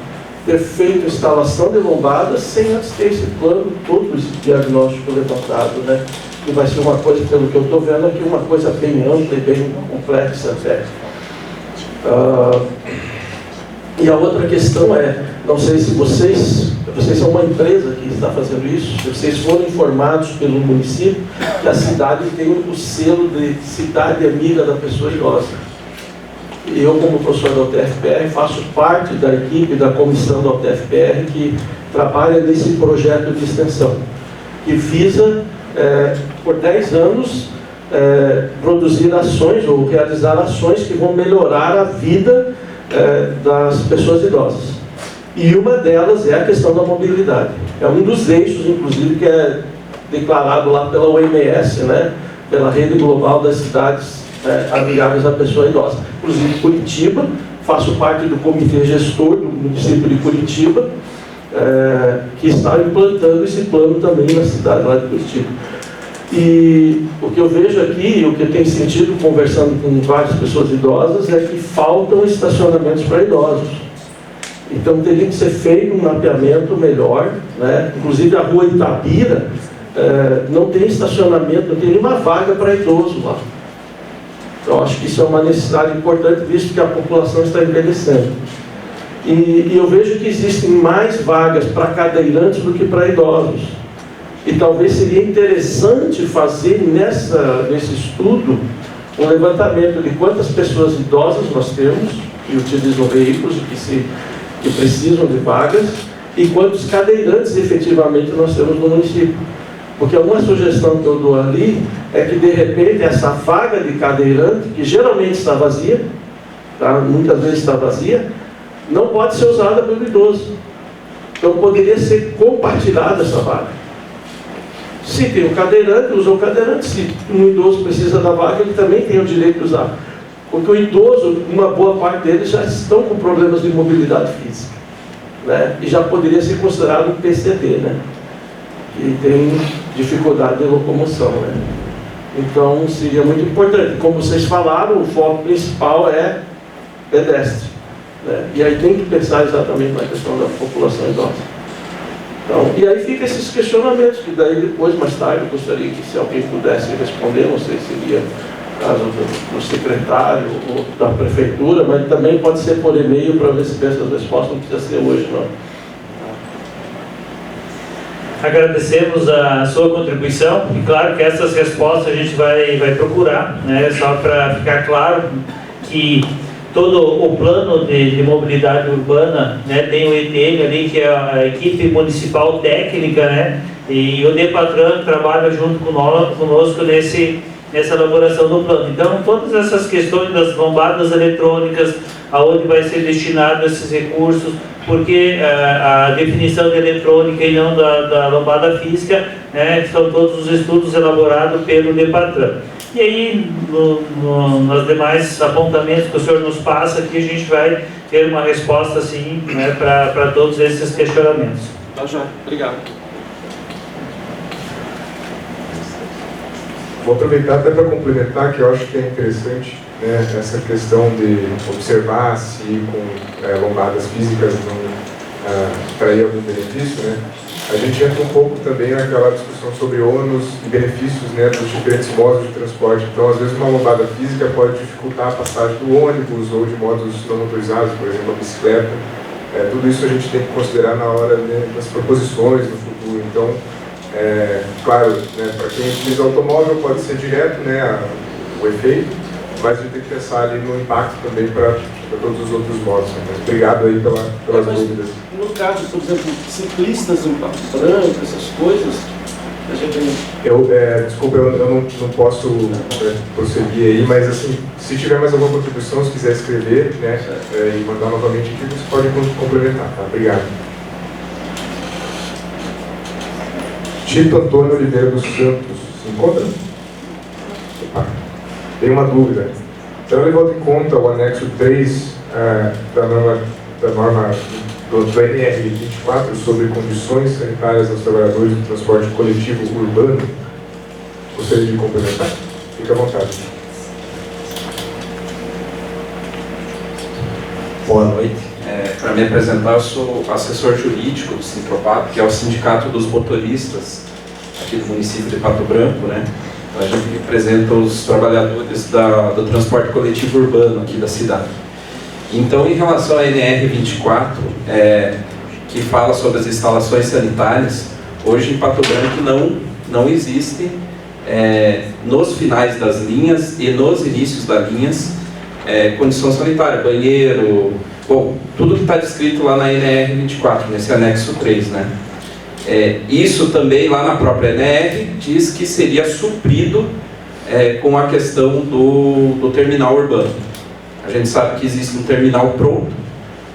E: Ter feito instalação de lombadas sem antes ter esse plano, todo esse diagnóstico levantado, né? Que vai ser uma coisa, pelo que eu estou vendo aqui, uma coisa bem ampla e bem complexa até. E a outra questão é, não sei se vocês são uma empresa que está fazendo isso, vocês foram informados pelo município que a cidade tem o selo de cidade amiga da pessoa idosa. Eu, como professor da UTFPR, faço parte da equipe da comissão da UTFPR que trabalha nesse projeto de extensão, que visa, por 10 anos, produzir ações ou realizar ações que vão melhorar a vida das pessoas idosas. E uma delas é a questão da mobilidade. É um dos eixos, inclusive, que é declarado lá pela OMS, né, pela Rede Global das Cidades Amigáveis à Pessoa Idosa. Inclusive Curitiba, faço parte do comitê gestor do município de Curitiba, que está implantando esse plano também na cidade lá de Curitiba. E o que eu vejo aqui, o que eu tenho sentido conversando com várias pessoas idosas, é que faltam estacionamentos para idosos. Então teria que ser feito um mapeamento melhor, né? Inclusive a rua Itabira não tem estacionamento, não tem nenhuma vaga para idoso lá. Então acho que isso é uma necessidade importante, visto que a população está envelhecendo. E eu vejo que existem mais vagas para cadeirantes do que para idosos. E talvez seria interessante fazer nesse estudo um levantamento de quantas pessoas idosas nós temos que utilizam veículos e que precisam de vagas e quantos cadeirantes efetivamente nós temos no município. Porque uma sugestão que eu dou ali é que, de repente, essa vaga de cadeirante, que geralmente está vazia, tá? Muitas vezes está vazia, não pode ser usada pelo idoso. Então poderia ser compartilhada essa vaga. Se tem um cadeirante, usa o cadeirante. Se um idoso precisa da vaga, ele também tem o direito de usar. Porque o idoso, uma boa parte deles já estão com problemas de mobilidade física, né? E já poderia ser considerado um PCD, né? Que tem dificuldade de locomoção, né? Então seria muito importante. Como vocês falaram, o foco principal é pedestre, né? E aí tem que pensar exatamente na questão da população idosa. Então, e aí fica esses questionamentos, que daí depois, mais tarde, eu gostaria que se alguém pudesse responder, não sei se seria caso do secretário ou da prefeitura, mas também pode ser por e-mail para ver se essas respostas, não precisa ser hoje, não.
F: Agradecemos a sua contribuição e claro que essas respostas a gente vai procurar, né, só para ficar claro que todo o plano de mobilidade urbana, né, tem o ETN ali, que é a equipe municipal técnica, né, e o DEPATRAN trabalha junto conosco nessa elaboração do plano. Então, todas essas questões das lombadas eletrônicas, aonde vai ser destinado esses recursos, porque a definição de eletrônica e não da lombada física, né, são todos os estudos elaborados pelo DEPATRAN. E aí, nos demais apontamentos que o senhor nos passa, aqui a gente vai ter uma resposta, assim, né, para todos esses questionamentos.
A: Tá, já. Obrigado. Vou aproveitar até para complementar, que eu acho que é interessante, né, essa questão de observar se com lombadas físicas não trair algum benefício, né? A gente entra um pouco também naquela discussão sobre ônus e benefícios, né, dos diferentes modos de transporte. Então, às vezes, uma lombada física pode dificultar a passagem do ônibus ou de modos não motorizados, por exemplo, a bicicleta. Tudo isso a gente tem que considerar na hora, né, das proposições no futuro. Então, claro, né, para quem utiliza automóvel pode ser direto, né, o efeito, mas a gente tem que pensar ali no impacto também para todos os outros modos. Né? Obrigado aí pelas dúvidas.
E: No caso, por exemplo, ciclistas em Pato Branco, essas coisas, a gente...
A: Desculpa, eu não posso prosseguir aí, mas assim, se tiver mais alguma contribuição, se quiser escrever, né, e mandar novamente aqui, você pode complementar, tá? Obrigado. Tito Antônio Oliveira dos Santos, se encontra? Opa. Tem uma dúvida. Será levado em conta o anexo 3 da norma do NR24 sobre condições sanitárias dos trabalhadores do transporte coletivo urbano? Gostaria de complementar? Fique à vontade.
G: Boa noite. Para me apresentar, eu sou assessor jurídico do Sintropato, que é o Sindicato dos Motoristas aqui do município de Pato Branco, né? A gente representa os trabalhadores do transporte coletivo urbano aqui da cidade. Então, em relação à NR24, que fala sobre as instalações sanitárias, hoje em Pato Branco não existe, nos finais das linhas e nos inícios das linhas, condição sanitária, banheiro, bom, tudo que está descrito lá na NR24, nesse anexo 3, né? Isso também lá na própria NR diz que seria suprido com a questão do terminal urbano. A gente sabe que existe um terminal pronto,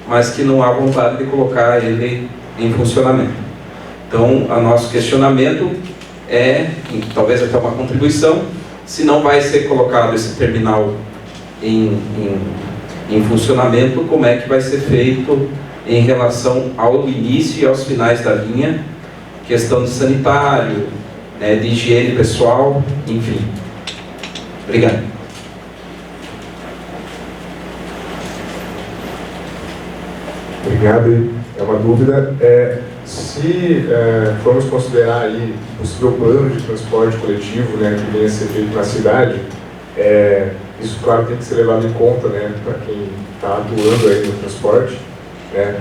G: mas que não há vontade de colocar ele em funcionamento. Então, o nosso questionamento talvez até uma contribuição, se não vai ser colocado esse terminal em funcionamento, como é que vai ser feito em relação ao início e aos finais da linha, questão de sanitário, de higiene pessoal, enfim. Obrigado.
A: Obrigado. É uma dúvida. Se formos considerar aí o possível plano de transporte coletivo, né, que venha a ser feito na cidade, isso, claro, tem que ser levado em conta, né, para quem está atuando aí no transporte, né,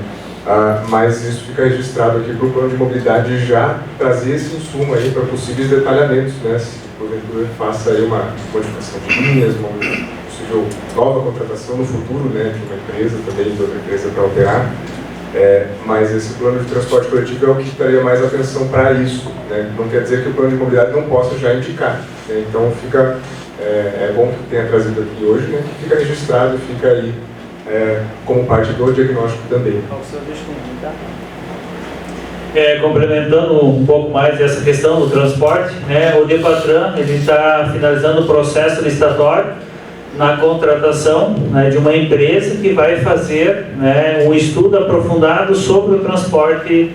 A: mas isso fica registrado aqui para o plano de mobilidade já trazer esse insumo aí para possíveis detalhamentos, né, se porventura faça aí uma modificação de linhas, uma possível nova contratação no futuro, né, de uma empresa também, de outra empresa para operar, mas esse plano de transporte coletivo é o que daria mais atenção para isso, né, não quer dizer que o plano de mobilidade não possa já indicar, né, então fica... É bom que tenha trazido aqui hoje, né, que fica registrado, fica aí como parte do diagnóstico também.
F: Complementando um pouco mais essa questão do transporte, né, o Depatran está finalizando o processo licitatório na contratação, né, de uma empresa que vai fazer, né, um estudo aprofundado sobre o transporte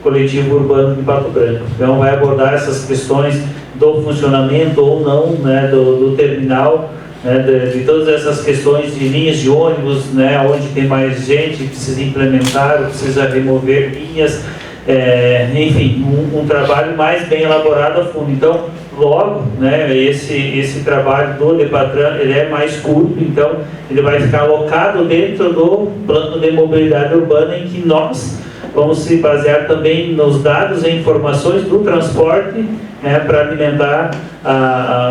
F: coletivo urbano de Pato Branco. Então vai abordar essas questões do funcionamento ou não, né, do terminal, né, de todas essas questões de linhas de ônibus, né, onde tem mais gente, precisa implementar, precisa remover linhas, enfim, um trabalho mais bem elaborado a fundo. Então, logo, né, esse trabalho do Depatran, ele é mais curto, então ele vai ficar alocado dentro do plano de mobilidade urbana, em que nós vamos se basear também nos dados e informações do transporte, para alimentar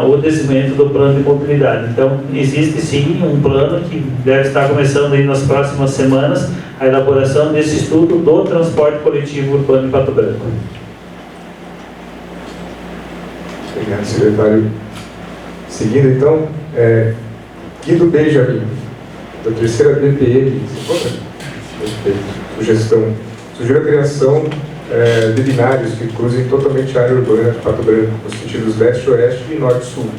F: o desenvolvimento do plano de mobilidade. Então, existe sim um plano que deve estar começando aí nas próximas semanas, a elaboração desse estudo do transporte coletivo urbano de Pato Branco.
A: Obrigado, secretário. Seguindo, então, Guido Benjamin, da terceira BPM, se encontra? Sugestão. Sugiro a criação de binários que cruzem totalmente a área urbana de Pato Branco, nos sentidos leste, oeste e norte e sul,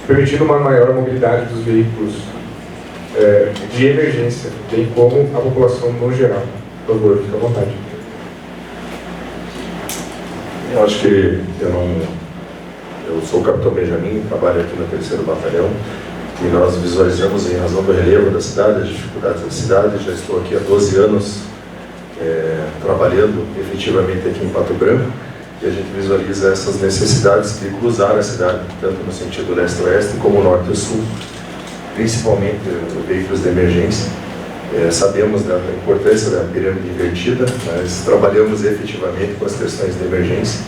A: permitindo uma maior mobilidade dos veículos de emergência, bem como a população no geral. Por favor, fique à vontade.
H: Eu acho que eu Eu sou o Capitão Benjamin, trabalho aqui no 3º Batalhão, e nós visualizamos, em razão do relevo da cidade, as dificuldades da cidade. Já estou aqui há 12 anos trabalhando efetivamente aqui em Pato Branco, e a gente visualiza essas necessidades de cruzar a cidade, tanto no sentido leste-oeste como norte-sul, principalmente veículos de emergência. Sabemos da importância da pirâmide invertida, mas trabalhamos efetivamente com as questões de emergência,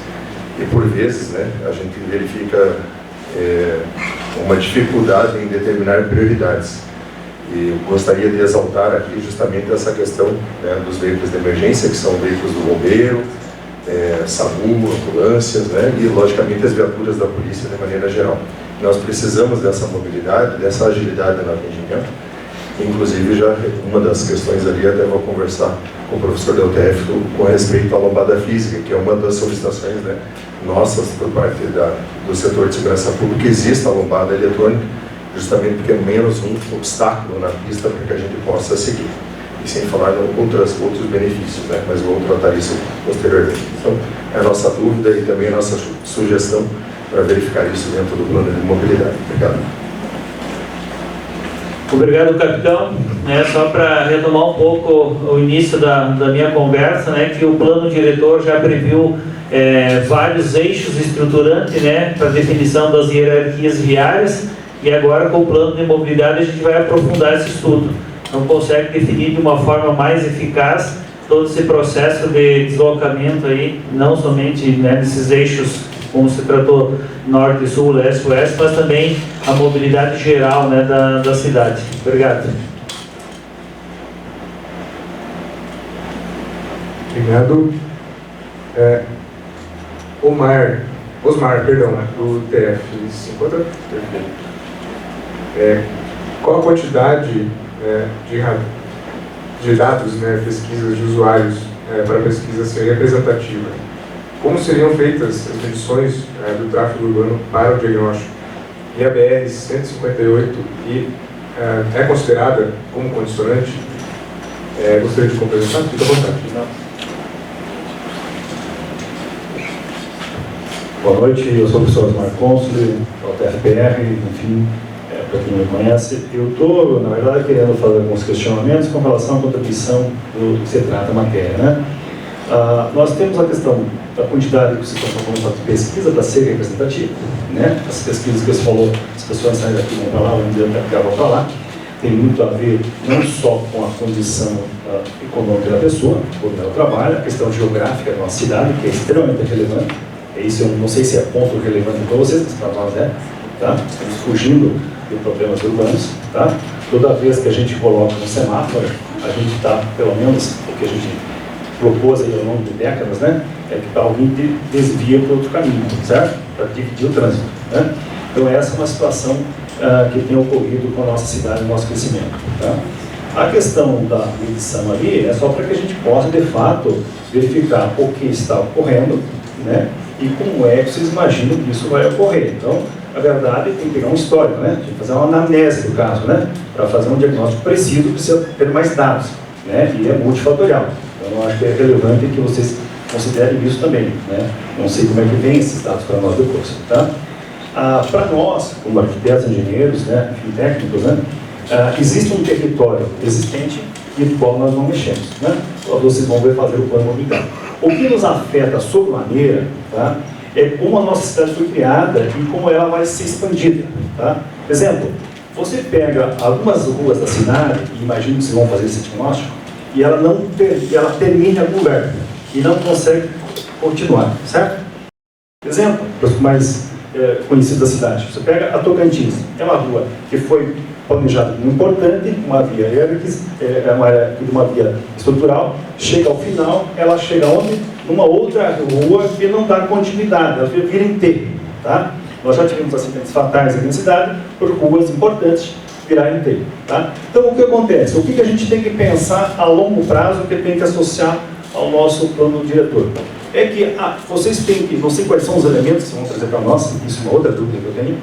H: e por vezes, né, a gente verifica uma dificuldade em determinar prioridades. E eu gostaria de exaltar aqui justamente essa questão, né, dos veículos de emergência, que são veículos do bombeiro, SAMU, ambulâncias, né, e logicamente as viaturas da polícia de maneira geral. Nós precisamos dessa mobilidade, dessa agilidade no atendimento. Inclusive, já uma das questões ali, até vou conversar com o professor da UTF com respeito à lombada física, que é uma das solicitações, né, nossas por parte do setor de segurança pública, que exista a lombada eletrônica, justamente porque é menos um obstáculo na pista para que a gente possa seguir. E sem falar em outros benefícios, né, mas vou tratar isso posteriormente. Então, é a nossa dúvida e também a nossa sugestão para verificar isso dentro do plano de mobilidade. Obrigado.
F: Obrigado, capitão. Só para retomar um pouco o início da minha conversa, né, que o plano diretor já previu vários eixos estruturantes, né, para definição das hierarquias viárias, e agora com o plano de mobilidade a gente vai aprofundar esse estudo. Então consegue definir de uma forma mais eficaz todo esse processo de deslocamento aí, não somente, né, nesses eixos, como se tratou norte, sul, leste, oeste, mas também a mobilidade geral, né, da cidade. Obrigado.
A: Obrigado. Osmar, do TF, se encontra? Qual a quantidade de dados, né, pesquisas de usuários para a pesquisa ser representativa? Como seriam feitas as medições do tráfego urbano para o diagnóstico? E a BR-158 é considerada como condicionante? Gostaria de complementar? Fique à vontade.
I: Boa noite, eu sou o professor Osmar Consoli, da UTFPR, enfim, para quem me conhece. Eu estou, na verdade, querendo fazer alguns questionamentos com relação à contribuição do que se trata a matéria, né? Nós temos a questão da quantidade que você está falando de pesquisa para ser representativa, né? As pesquisas que você falou, as pessoas saem daqui, vão para lá, um dia vão para lá, tem muito a ver não só com a condição econômica da pessoa, quando ela trabalha, a questão geográfica de uma cidade, que é extremamente relevante. Isso eu não sei se é ponto relevante para vocês, mas para nós é, tá? Estamos fugindo de problemas urbanos, tá? Toda vez que a gente coloca um semáforo, a gente está, pelo menos, o que a gente propôs aí ao longo de décadas, né? É que alguém desvia para outro caminho, certo? Para dividir o trânsito, né? Então essa é uma situação que tem ocorrido com a nossa cidade, o nosso crescimento, tá? A questão da medição ali é só para que a gente possa, de fato, verificar o que está ocorrendo, né? E como é que vocês imaginam que isso vai ocorrer. Então, na verdade, tem que pegar um histórico, né? Tem que fazer uma anamnese do caso, né? Para fazer um diagnóstico preciso, precisa ter mais dados, né? E é multifatorial. Então, eu acho que é relevante que vocês considerem isso também, né? Não sei como é que vem esses dados para nós depois, tá? Para nós, como arquitetos, engenheiros, né? Enfim, técnicos, né? Existe um território existente e do qual nós não mexemos, né? Vocês vão ver fazer o plano mobiliário. O que nos afeta sobremaneira, tá, é como a nossa cidade foi criada e como ela vai ser expandida. Tá? Exemplo, você pega algumas ruas da cidade, e imagina que vocês vão fazer esse diagnóstico, e ela termina em algum lugar e não consegue continuar, certo? Exemplo, os mais conhecidos da cidade. Você pega a Tocantins, é uma rua que foi planejada como importante, uma via uma via estrutural, chega ao final, ela chega onde? Numa outra rua que não dá continuidade, ela vira em T, tá? Nós já tivemos acidentes fatais aqui na cidade por ruas importantes virar em T, tá? Então o que acontece? O que a gente tem que pensar a longo prazo que tem que associar ao nosso plano diretor? É que vocês têm que, não sei quais são os elementos que vão trazer para nós, isso é uma outra dúvida que eu tenho,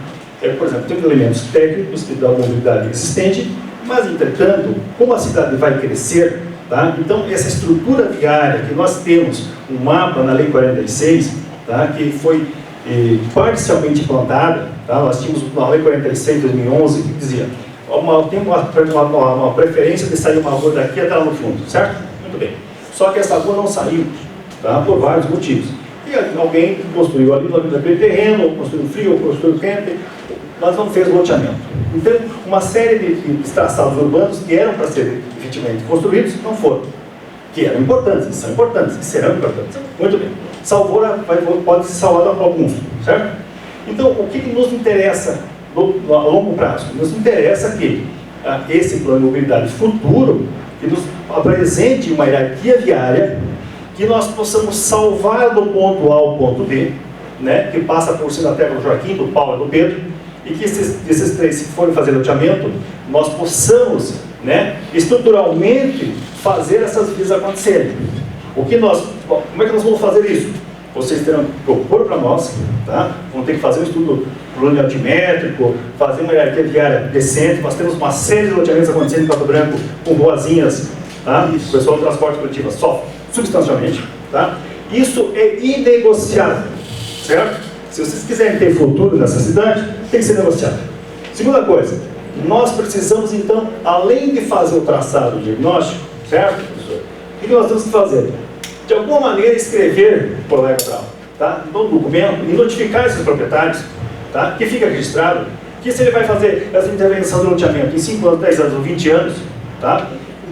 I: por exemplo, tem elementos técnicos da mobilidade existente, mas, entretanto, como a cidade vai crescer, tá? Então, essa estrutura viária que nós temos, um mapa na Lei 46, tá? Que foi parcialmente implantada, tá? Nós tínhamos na Lei 46 de 2011 que dizia tem uma preferência de sair uma rua daqui até lá no fundo, certo? Muito bem. Só que essa rua não saiu, tá? Por vários motivos. E alguém construiu ali naquele terreno, ou construiu frio, ou construiu quente, mas não fez loteamento. Então, uma série de traçados urbanos que eram para ser efetivamente construídos, não foram. Que eram importantes, são importantes, e serão importantes. Muito bem. Salvou, pode ser salvado alguns, certo? Então, o que nos interessa a longo prazo? Nos interessa que esse plano de mobilidade futuro que nos apresente uma hierarquia viária que nós possamos salvar do ponto A ao ponto B, né, que passa por cima da terra do Joaquim, do Paulo e do Pedro, e que esses três, se forem fazer loteamento, nós possamos, né, estruturalmente fazer essas vias acontecerem. Como é que nós vamos fazer isso? Vocês terão que propor para nós, tá? Vão ter que fazer um estudo planimétrico, fazer uma hierarquia viária decente. Nós temos uma série de loteamentos acontecendo em Pato Branco, com ruazinhas, tá? O pessoal do transporte coletivo sofre substancialmente, tá? Isso é inegociável, certo? Se vocês quiserem ter futuro nessa cidade, tem que ser negociado. Segunda coisa, nós precisamos então, além de fazer o traçado diagnóstico, certo, professor? O que nós temos que fazer? De alguma maneira escrever por lei natural, tá? No documento e notificar esses proprietários, tá? Que fica registrado que se ele vai fazer essa intervenção de loteamento em 5 anos, 10 anos ou 20 anos, tá?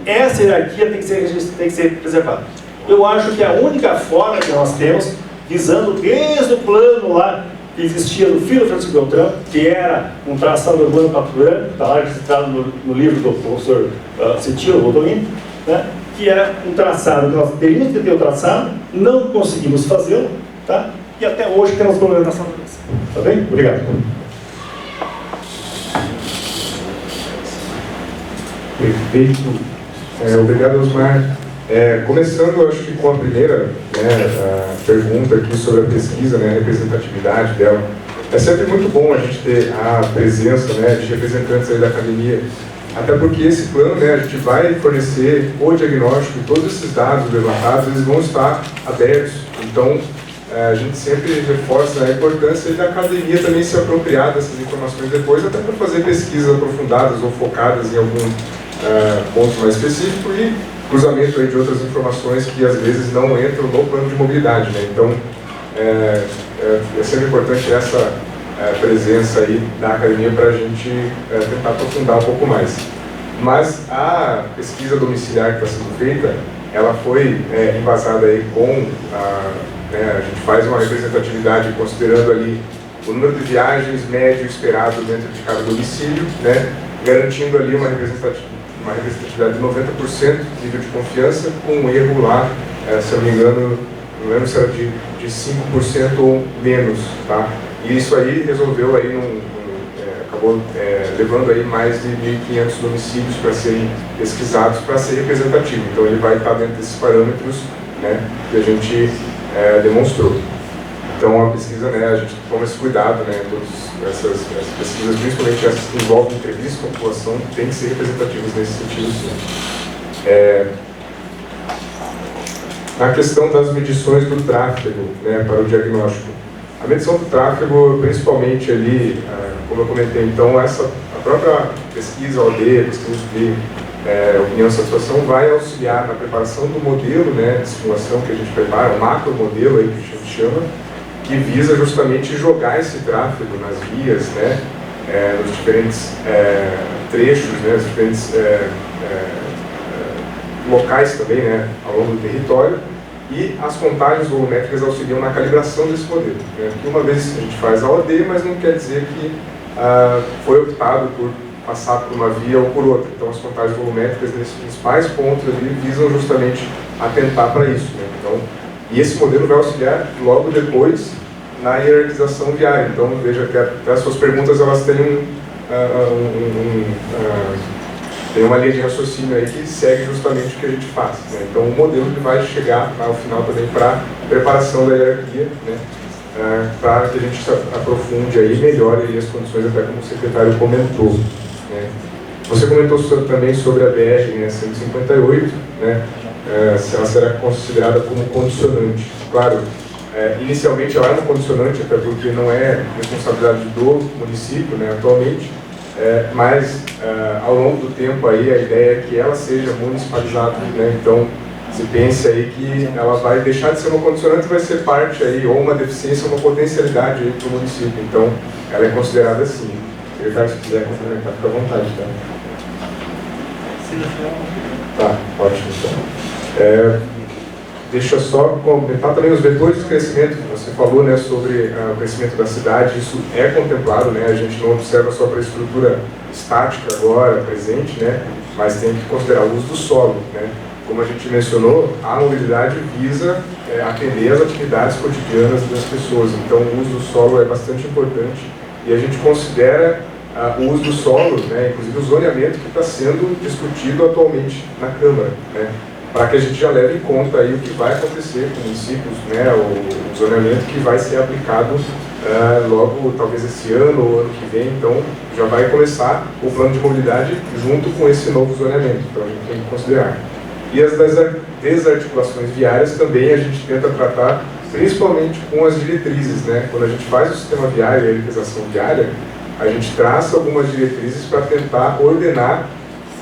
I: Essa hierarquia tem que ser preservada. Eu acho que a única forma que nós temos, visando desde o plano lá que existia no Filho Francisco Beltrão, que era um traçado urbano Pato Branco, está lá registrado no livro do professor Cetino Rodolino, né? Que era um traçado que nós teríamos que ter o traçado, não conseguimos fazê-lo, tá? E até hoje temos problemas nessa mudança. Tá bem? Obrigado.
A: Perfeito. Obrigado, Osmar. Começando, acho que com a primeira, a pergunta aqui sobre a pesquisa, a representatividade dela. É sempre muito bom a gente ter a presença, de representantes aí da academia, até porque esse plano, a gente vai fornecer o diagnóstico e todos esses dados levantados, eles vão estar abertos. Então, a gente sempre reforça a importância da academia também se apropriar dessas informações depois, até para fazer pesquisas aprofundadas ou focadas em algum ponto mais específico e cruzamento aí de outras informações que às vezes não entram no plano de mobilidade. Então, é sempre importante essa presença aí da academia para a gente tentar aprofundar um pouco mais. Mas a pesquisa domiciliar que está sendo feita, ela foi embasada aí com a gente faz uma representatividade considerando ali o número de viagens médio esperado dentro de cada domicílio, garantindo ali uma representatividade de 90% nível de confiança, com um erro lá, se eu não me engano, não lembro se era de 5% ou menos, tá? E isso aí resolveu aí, acabou levando aí mais de 1.500 domicílios para serem pesquisados para ser representativo. Então ele vai estar dentro desses parâmetros, que a gente demonstrou. Então a pesquisa, a gente toma esse cuidado, todas essas pesquisas, principalmente essas que envolvem entrevistas com a população, tem que ser representativas nesse sentido, sim. Na questão das medições do tráfego, para o diagnóstico. A medição do tráfego, principalmente ali, como eu comentei, então a própria pesquisa OD, pesquisa de opinião e satisfação, vai auxiliar na preparação do modelo de simulação que a gente prepara, o macro modelo aí que a gente chama, que visa justamente jogar esse tráfego nas vias, nos diferentes trechos, nos diferentes locais também, ao longo do território, e as contagens volumétricas auxiliam na calibração desse modelo. Porque uma vez a gente faz a OD, mas não quer dizer que foi optado por passar por uma via ou por outra. Então as contagens volumétricas nesses principais pontos ali visam justamente atentar para isso. Então, e esse modelo vai auxiliar logo depois na hierarquização viária. Então veja que até as suas perguntas elas têm tem uma linha de raciocínio aí que segue justamente o que a gente faz. Então o modelo que vai chegar ao final também para a preparação da hierarquia, para que a gente se aprofunde aí e melhore aí as condições, até como o secretário comentou. Você comentou também sobre a BR 158, se ela será considerada como condicionante. Claro, inicialmente ela é uma condicionante, até porque não é responsabilidade do município, né, atualmente, mas ao longo do tempo aí a ideia é que ela seja municipalizada, né, então se pense aí que ela vai deixar de ser uma condicionante e vai ser parte aí, ou uma deficiência, ou uma potencialidade para o município, então ela é considerada assim. Secretário, se quiser complementar, fica à vontade, tá? Tá, ótimo, então. Deixa eu só comentar também os vetores de crescimento que você falou, né, sobre o crescimento da cidade. Isso é contemplado, né, a gente não observa só para a estrutura estática agora, presente, né, mas tem que considerar o uso do solo, né. Como a gente mencionou, a mobilidade visa atender às atividades cotidianas das pessoas, então o uso do solo é bastante importante e a gente considera o uso do solo, né, inclusive o zoneamento que está sendo discutido atualmente na Câmara, né, para que a gente já leve em conta aí o que vai acontecer com municípios, né, o zoneamento que vai ser aplicado logo, talvez esse ano ou ano que vem, então já vai começar o plano de mobilidade junto com esse novo zoneamento, então a gente tem que considerar. E as desarticulações viárias também a gente tenta tratar principalmente com as diretrizes, né, quando a gente faz o sistema viário e a eletrização viária, a gente traça algumas diretrizes para tentar ordenar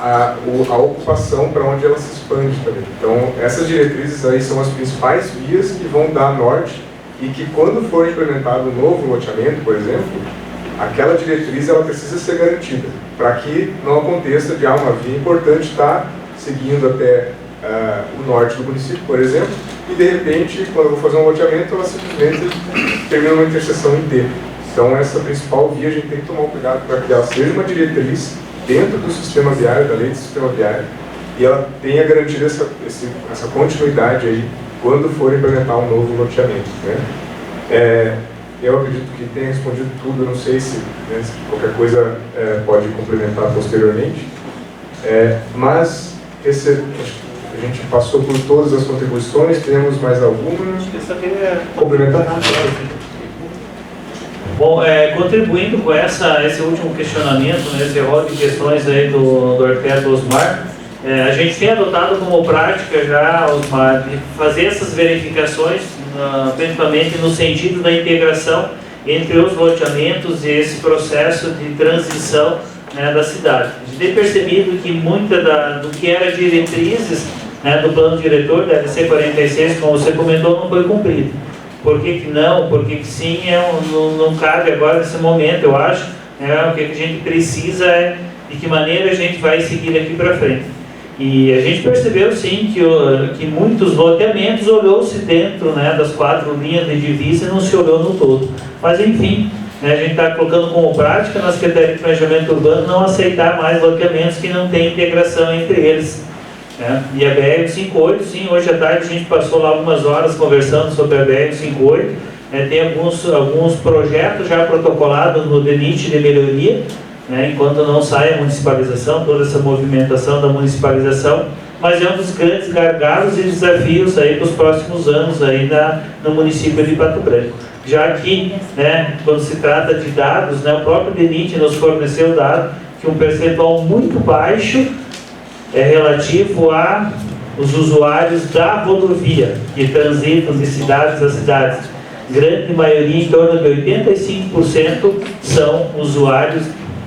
A: a ocupação para onde ela se expande também. Então, essas diretrizes aí são as principais vias que vão dar norte e que quando for implementado um novo loteamento, por exemplo, aquela diretriz ela precisa ser garantida, para que não aconteça de uma via importante estar seguindo até o norte do município, por exemplo, e de repente, quando eu vou fazer um loteamento, ela simplesmente termina uma interseção inteira. Então, essa principal via a gente tem que tomar um cuidado para que ela seja uma diretriz dentro do sistema viário, da lei do sistema viário, e ela tenha garantido essa continuidade aí quando for implementar um novo loteamento, né? Eu acredito que tenha respondido tudo, não sei se qualquer coisa pode complementar posteriormente, mas a gente passou por todas as contribuições, temos mais alguma?
F: Eu só queria
A: complementar.
F: Bom, contribuindo com esse último questionamento, né, esse rol de questões aí do arquiteto Osmar, a gente tem adotado como prática já, Osmar, de fazer essas verificações, principalmente no sentido da integração entre os loteamentos e esse processo de transição, né, da cidade. A gente tem percebido que muita do que era diretrizes, né, do plano diretor da LC 46, como você comentou, não foi cumprido. Por que não, por que sim, não cabe agora nesse momento, eu acho. O que a gente precisa é de que maneira a gente vai seguir aqui para frente. E a gente percebeu sim que muitos loteamentos olhou-se dentro, né, das 4 linhas de divisa e não se olhou no todo. Mas enfim, a gente está colocando como prática na Secretaria de Planejamento Urbano não aceitar mais loteamentos que não têm integração entre eles. E a BR-158, sim, hoje à tarde a gente passou lá algumas horas conversando sobre a BR-158, tem alguns projetos já protocolados no DENIT de melhoria, enquanto não sai a municipalização, toda essa movimentação da municipalização, mas é um dos grandes gargalos e desafios aí para os próximos anos aí no município de Pato Branco. Já que, quando se trata de dados, o próprio DENIT nos forneceu dado que um percentual muito baixo é relativo aos usuários da rodovia, que transitam de cidades a cidades. Grande maioria, em torno de 85%, são usuários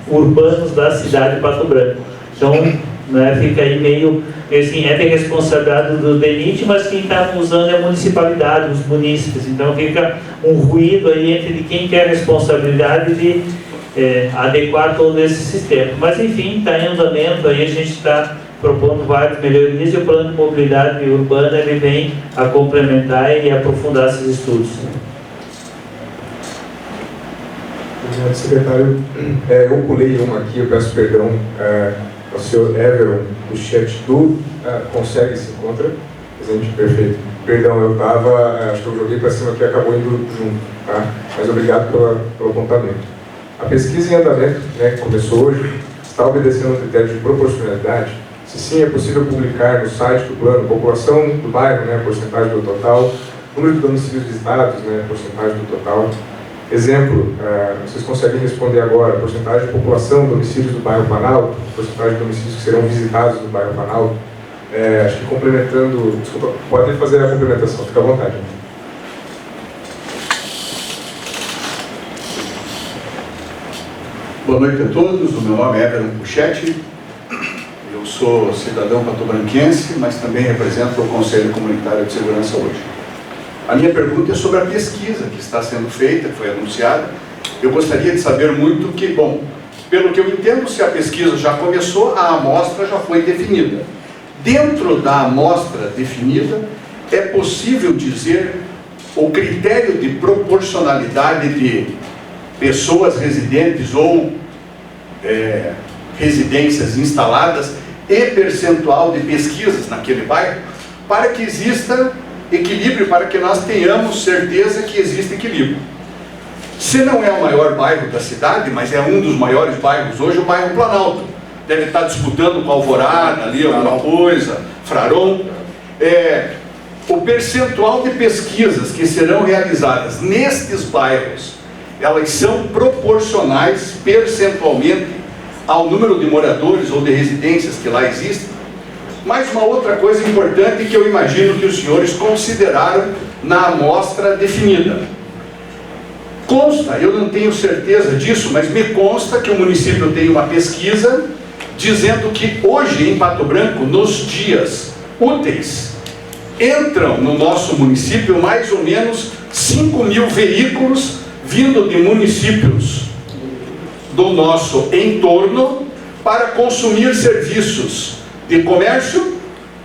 F: urbanos da cidade de Pato Branco. Então, fica aí meio, assim, de responsabilidade do DENIT, mas quem está usando é a municipalidade, os munícipes. Então, fica um ruído aí entre quem quer a responsabilidade de adequar todo esse sistema. Mas, enfim, está em andamento, aí a gente está propondo várias melhorias e o plano de mobilidade urbana ele vem a complementar e aprofundar esses estudos.
A: Obrigado, secretário. Eu pulei uma aqui, eu peço perdão. O senhor Everon, do chat consegue se encontra? Presidente, perfeito. Perdão, eu estava, acho que eu joguei para cima que acabou indo junto, tá? Mas obrigado pelo apontamento. A pesquisa em andamento, que começou hoje, está obedecendo ao critério de proporcionalidade? Se sim, é possível publicar no site do plano população do bairro, porcentagem do total, número de domicílios visitados, porcentagem do total. Exemplo, vocês conseguem responder agora, porcentagem de população, domicílios do bairro Planalto, porcentagem de domicílios que serão visitados no bairro Planalto. Acho que complementando, desculpa, pode fazer a complementação, fica à vontade.
J: Boa noite a todos, o meu nome é Everton Puchetti, eu sou cidadão patobranquense, mas também represento o Conselho Comunitário de Segurança hoje. A minha pergunta é sobre a pesquisa que está sendo feita, que foi anunciada. Eu gostaria de saber muito que, bom, pelo que eu entendo, se a pesquisa já começou, a amostra já foi definida. Dentro da amostra definida, é possível dizer o critério de proporcionalidade de pessoas residentes ou residências instaladas e percentual de pesquisas naquele bairro, para que exista equilíbrio, para que nós tenhamos certeza que existe equilíbrio. Se não é o maior bairro da cidade, mas é um dos maiores bairros hoje, o bairro Planalto. Deve estar disputando com Alvorada, ali alguma coisa, Fraron. O percentual de pesquisas que serão realizadas nestes bairros, elas são proporcionais percentualmente ao número de moradores ou de residências que lá existem. Mas uma outra coisa importante que eu imagino que os senhores consideraram na amostra definida. Consta, eu não tenho certeza disso, mas me consta que o município tem uma pesquisa dizendo que hoje em Pato Branco, nos dias úteis, entram no nosso município mais ou menos 5.000 veículos vindo de municípios do nosso entorno para consumir serviços de comércio,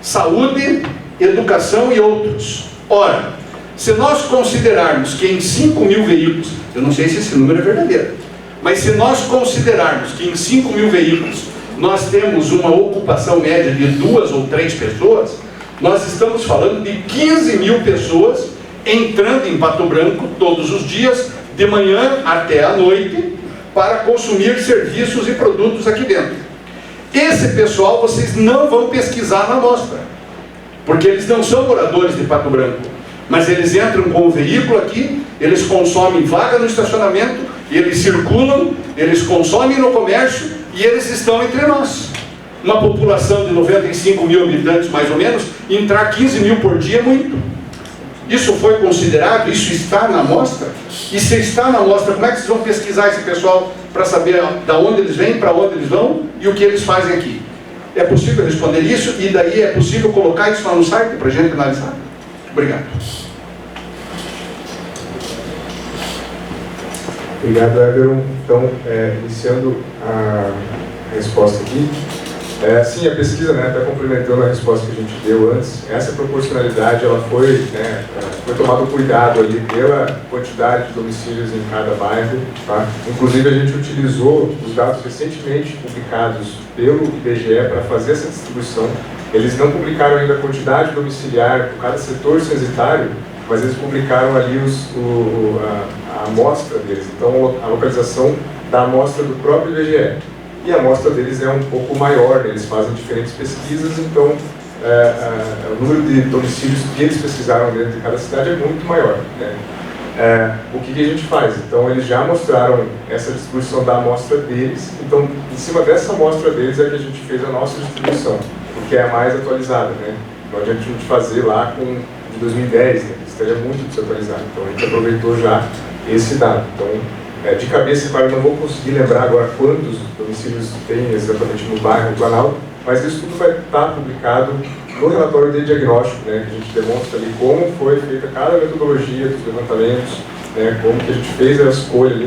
J: saúde, educação e outros. Ora, se nós considerarmos que em 5.000 veículos, eu não sei se esse número é verdadeiro, mas se nós considerarmos que em 5.000 veículos nós temos uma ocupação média de 2 ou 3 pessoas, nós estamos falando de 15.000 pessoas entrando em Pato Branco todos os dias, de manhã até à noite, para consumir serviços e produtos aqui dentro. Esse pessoal vocês não vão pesquisar na amostra, porque eles não são moradores de Pato Branco, mas eles entram com o veículo aqui, eles consomem vaga no estacionamento, eles circulam, eles consomem no comércio e eles estão entre nós. Uma população de 95.000 habitantes, mais ou menos, entrar 15.000 por dia é muito. Isso foi considerado? Isso está na amostra? E se está na amostra, como é que vocês vão pesquisar esse pessoal para saber de onde eles vêm, para onde eles vão e o que eles fazem aqui? É possível responder isso? E daí é possível colocar isso lá no site para a gente analisar? Obrigado.
A: Obrigado, Everton. Então, iniciando a resposta aqui. Sim, a pesquisa, até complementando a resposta que a gente deu antes, essa proporcionalidade ela foi tomado cuidado ali pela quantidade de domicílios em cada bairro. Tá? Inclusive, a gente utilizou os dados recentemente publicados pelo IBGE para fazer essa distribuição. Eles não publicaram ainda a quantidade domiciliar por cada setor censitário, mas eles publicaram ali a amostra deles, então a localização da amostra do próprio IBGE. E a amostra deles é um pouco maior, né? Eles fazem diferentes pesquisas, então o número de domicílios que eles pesquisaram dentro de cada cidade é muito maior. Né? O que a gente faz? Então, eles já mostraram essa distribuição da amostra deles, então, em cima dessa amostra deles é que a gente fez a nossa distribuição, porque é a mais atualizada. Né? Não adianta a gente fazer lá com de 2010, né? Estaria muito desatualizado, então a gente aproveitou já esse dado. Então, de cabeça, claro, não vou conseguir lembrar agora quantos domicílios tem exatamente no bairro Planalto, mas isso tudo vai estar publicado no relatório de diagnóstico, né, que a gente demonstra ali como foi feita cada metodologia dos levantamentos, né, como que a gente fez a escolha ali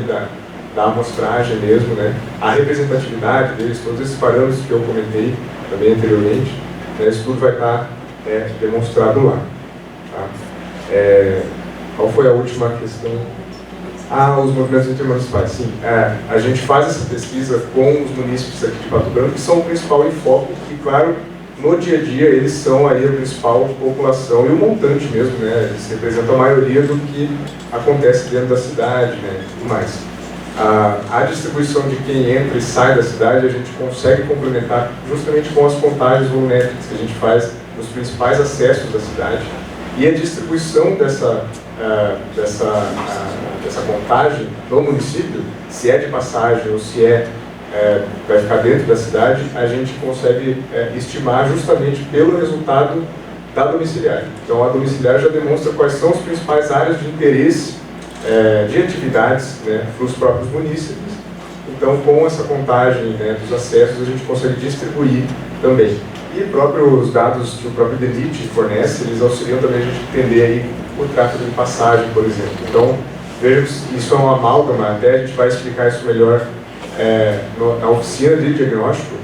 A: da amostragem mesmo, né, a representatividade deles, todos esses parâmetros que eu comentei também anteriormente, né, isso tudo vai estar demonstrado lá. Tá? Qual foi a última questão? Os movimentos intermunicipais, sim. A gente faz essa pesquisa com os munícipes aqui de Pato Branco, que são o principal enfoque, e claro, no dia a dia eles são aí a principal população e o montante mesmo, né? Eles representam a maioria do que acontece dentro da cidade, né? E tudo mais. A distribuição de quem entra e sai da cidade a gente consegue complementar justamente com as contagens volumétricas que a gente faz nos principais acessos da cidade, e a distribuição dessa contagem no município, se é de passagem ou se vai ficar dentro da cidade, a gente consegue estimar justamente pelo resultado da domiciliar. Então, a domiciliar já demonstra quais são as principais áreas de interesse de atividades, né, para os próprios munícipes. Então, com essa contagem, né, dos acessos, a gente consegue distribuir também. E os dados que o próprio DENIT fornece, eles auxiliam também a gente entender aí o tráfego de passagem, por exemplo. Então, veja que isso é uma amálgama, até a gente vai explicar isso melhor na oficina de diagnóstico,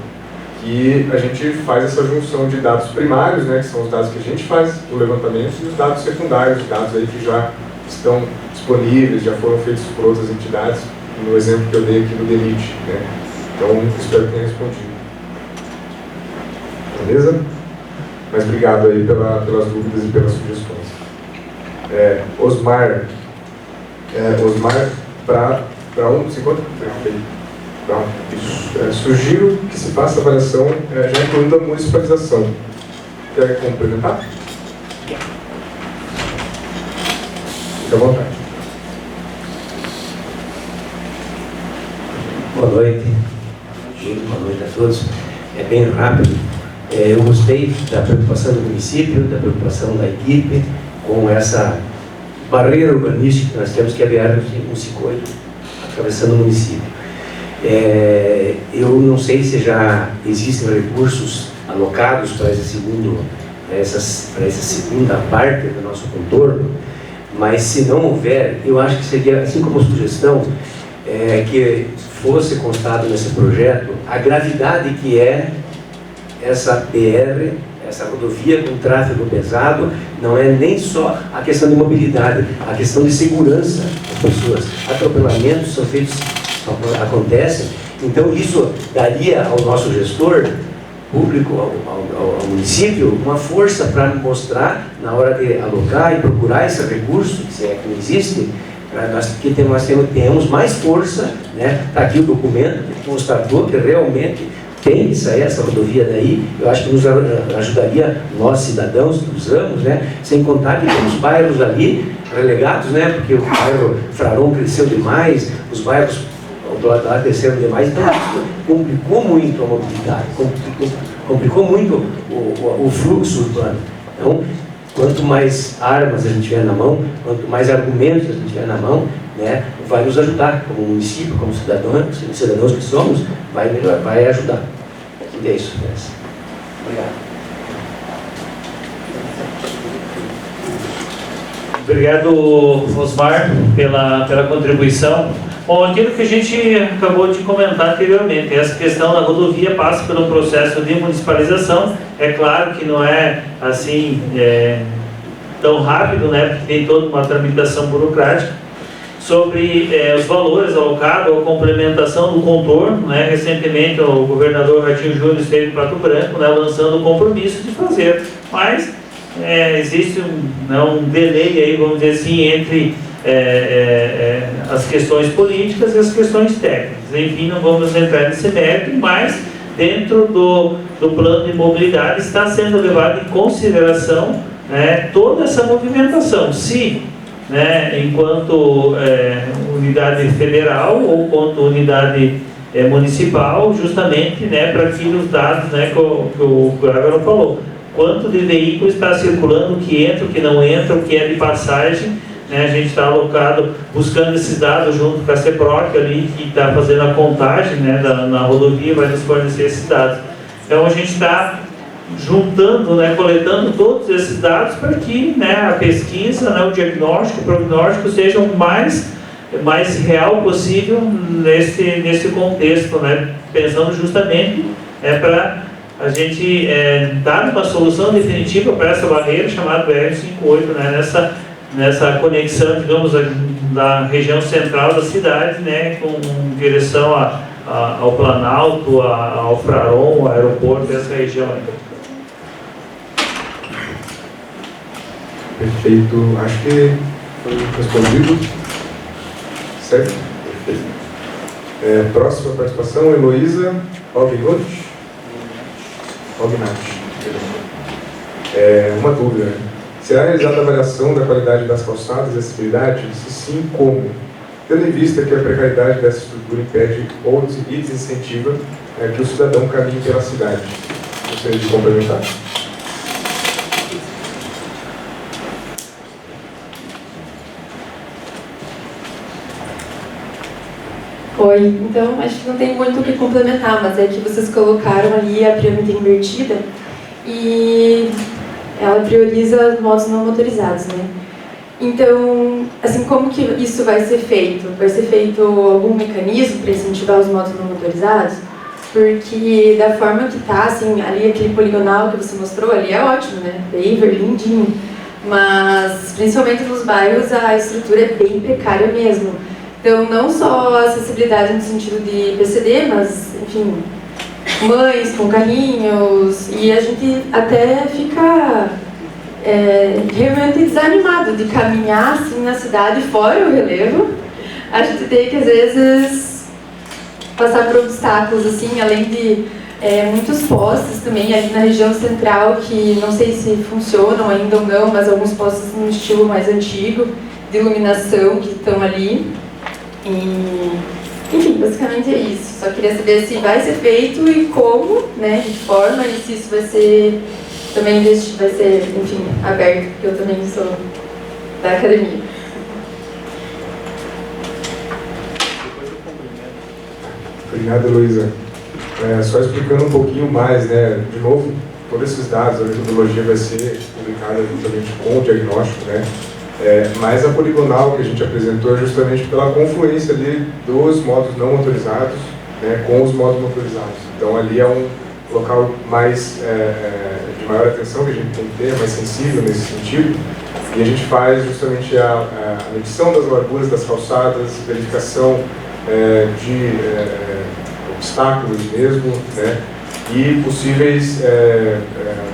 A: que a gente faz essa junção de dados primários, né, que são os dados que a gente faz do levantamento, e os dados secundários, os dados aí que já estão disponíveis, já foram feitos por outras entidades, no exemplo que eu dei aqui do DENIT, né. Então, espero que tenha respondido. Beleza? Mas obrigado aí pelas dúvidas e pelas sugestões. Osmar, para onde se encontra? Sugiro que se faça a avaliação já incluindo a municipalização. Quer complementar? Fique à vontade.
K: Boa noite. Boa noite a todos. É bem rápido. Eu gostei da preocupação do município, da preocupação da equipe com essa barreira urbanística que nós temos, que é a BR-158, atravessando o município. Eu não sei se já existem recursos alocados para essa segunda parte do nosso contorno, mas se não houver, eu acho que seria, assim como sugestão, que fosse constado nesse projeto a gravidade que é essa BR, essa rodovia com tráfego pesado. Não é nem só a questão de mobilidade, a questão de segurança das pessoas. Atropelamentos acontecem, então isso daria ao nosso gestor público, ao município, uma força para mostrar na hora de alocar e procurar esse recurso, se é que não existe, que nós temos mais força, né? Está aqui o documento que constatou que realmente tem que sair essa rodovia daí. Eu acho que nos ajudaria nós cidadãos que usamos, né? Sem contar que temos bairros ali relegados, né? Porque o bairro Fraron cresceu demais, os bairros do lado lá cresceram demais, então complicou muito a mobilidade, complicou muito o fluxo urbano. Então, quanto mais armas a gente tiver na mão, quanto mais argumentos a gente tiver na mão, né, vai nos ajudar, como município, como cidadãos que somos, vai melhorar, vai ajudar. E é isso. Obrigado.
F: Obrigado, Osmar, pela contribuição. Bom, aquilo que a gente acabou de comentar anteriormente, essa questão da rodovia passa pelo processo de municipalização. É claro que não é assim tão rápido, né, porque tem toda uma tramitação burocrática. Sobre os valores alocados, a complementação do contorno, né, recentemente o governador Ratinho Júnior esteve em Pato Branco, né, lançando o compromisso de fazer, mas existe um delay aí, vamos dizer assim, entre as questões políticas e as questões técnicas. Enfim, não vamos entrar nesse mérito, mas dentro do plano de mobilidade está sendo levado em consideração, né, toda essa movimentação, se, né, enquanto unidade federal ou quanto unidade municipal, justamente, né, para que os dados, né, que o Álvaro falou, quanto de veículo está circulando, o que entra, o que não entra, o que é de passagem, né, a gente está alocado, buscando esses dados junto com a CEPROC ali, que está fazendo a contagem, né, na rodovia, vai nos fornecer esses dados. Então a gente está juntando, né, coletando todos esses dados para que, né, a pesquisa, né, o diagnóstico, o prognóstico seja o mais real possível nesse contexto, né, pensando justamente para a gente dar uma solução definitiva para essa barreira chamada BR-158, né, nessa conexão, digamos, da região central da cidade, né, com direção ao Planalto, ao Fraron, ao aeroporto dessa região.
A: Perfeito, acho que foi respondido. Certo? Perfeito. Próxima participação, Heloísa Alvinotti. Uma dúvida. Será realizada a avaliação da qualidade das calçadas e acessibilidade? Se sim, como? Tendo em vista que a precariedade dessa estrutura impede ou desincentiva que o cidadão caminhe pela cidade. Gostaria de complementar?
L: Oi, então acho que não tem muito o que complementar, mas é que vocês colocaram ali a pirâmide invertida e ela prioriza os modos não motorizados, né? Então, assim, como que isso vai ser feito? Vai ser feito algum mecanismo para incentivar os modos não motorizados? Porque da forma que tá, assim, ali aquele poligonal que você mostrou ali é ótimo, né? Paver, lindinho. Mas, principalmente nos bairros, a estrutura é bem precária mesmo. Então, não só a acessibilidade no sentido de PCD, mas, enfim, mães com carrinhos, e a gente até fica realmente desanimado de caminhar assim na cidade, fora o relevo. A gente tem que, às vezes, passar por obstáculos, assim, além de muitos postes também, ali na região central, que não sei se funcionam ainda ou não, mas alguns postes no estilo mais antigo, de iluminação que estão ali. E, enfim, basicamente é isso. Só queria saber se vai ser feito e como, né, de que forma, e se isso vai ser também vai ser, enfim, aberto, porque eu também sou da academia.
A: Obrigado, Luísa. Só explicando um pouquinho mais, né, de novo, todos esses dados, a metodologia vai ser publicada juntamente com o diagnóstico, né, mas a poligonal que a gente apresentou é justamente pela confluência ali dos modos não motorizados, né, com os modos motorizados. Então ali é um local mais de maior atenção que a gente tem que ter, mais sensível nesse sentido, e a gente faz justamente a medição das larguras das calçadas, verificação de obstáculos mesmo, né, e possíveis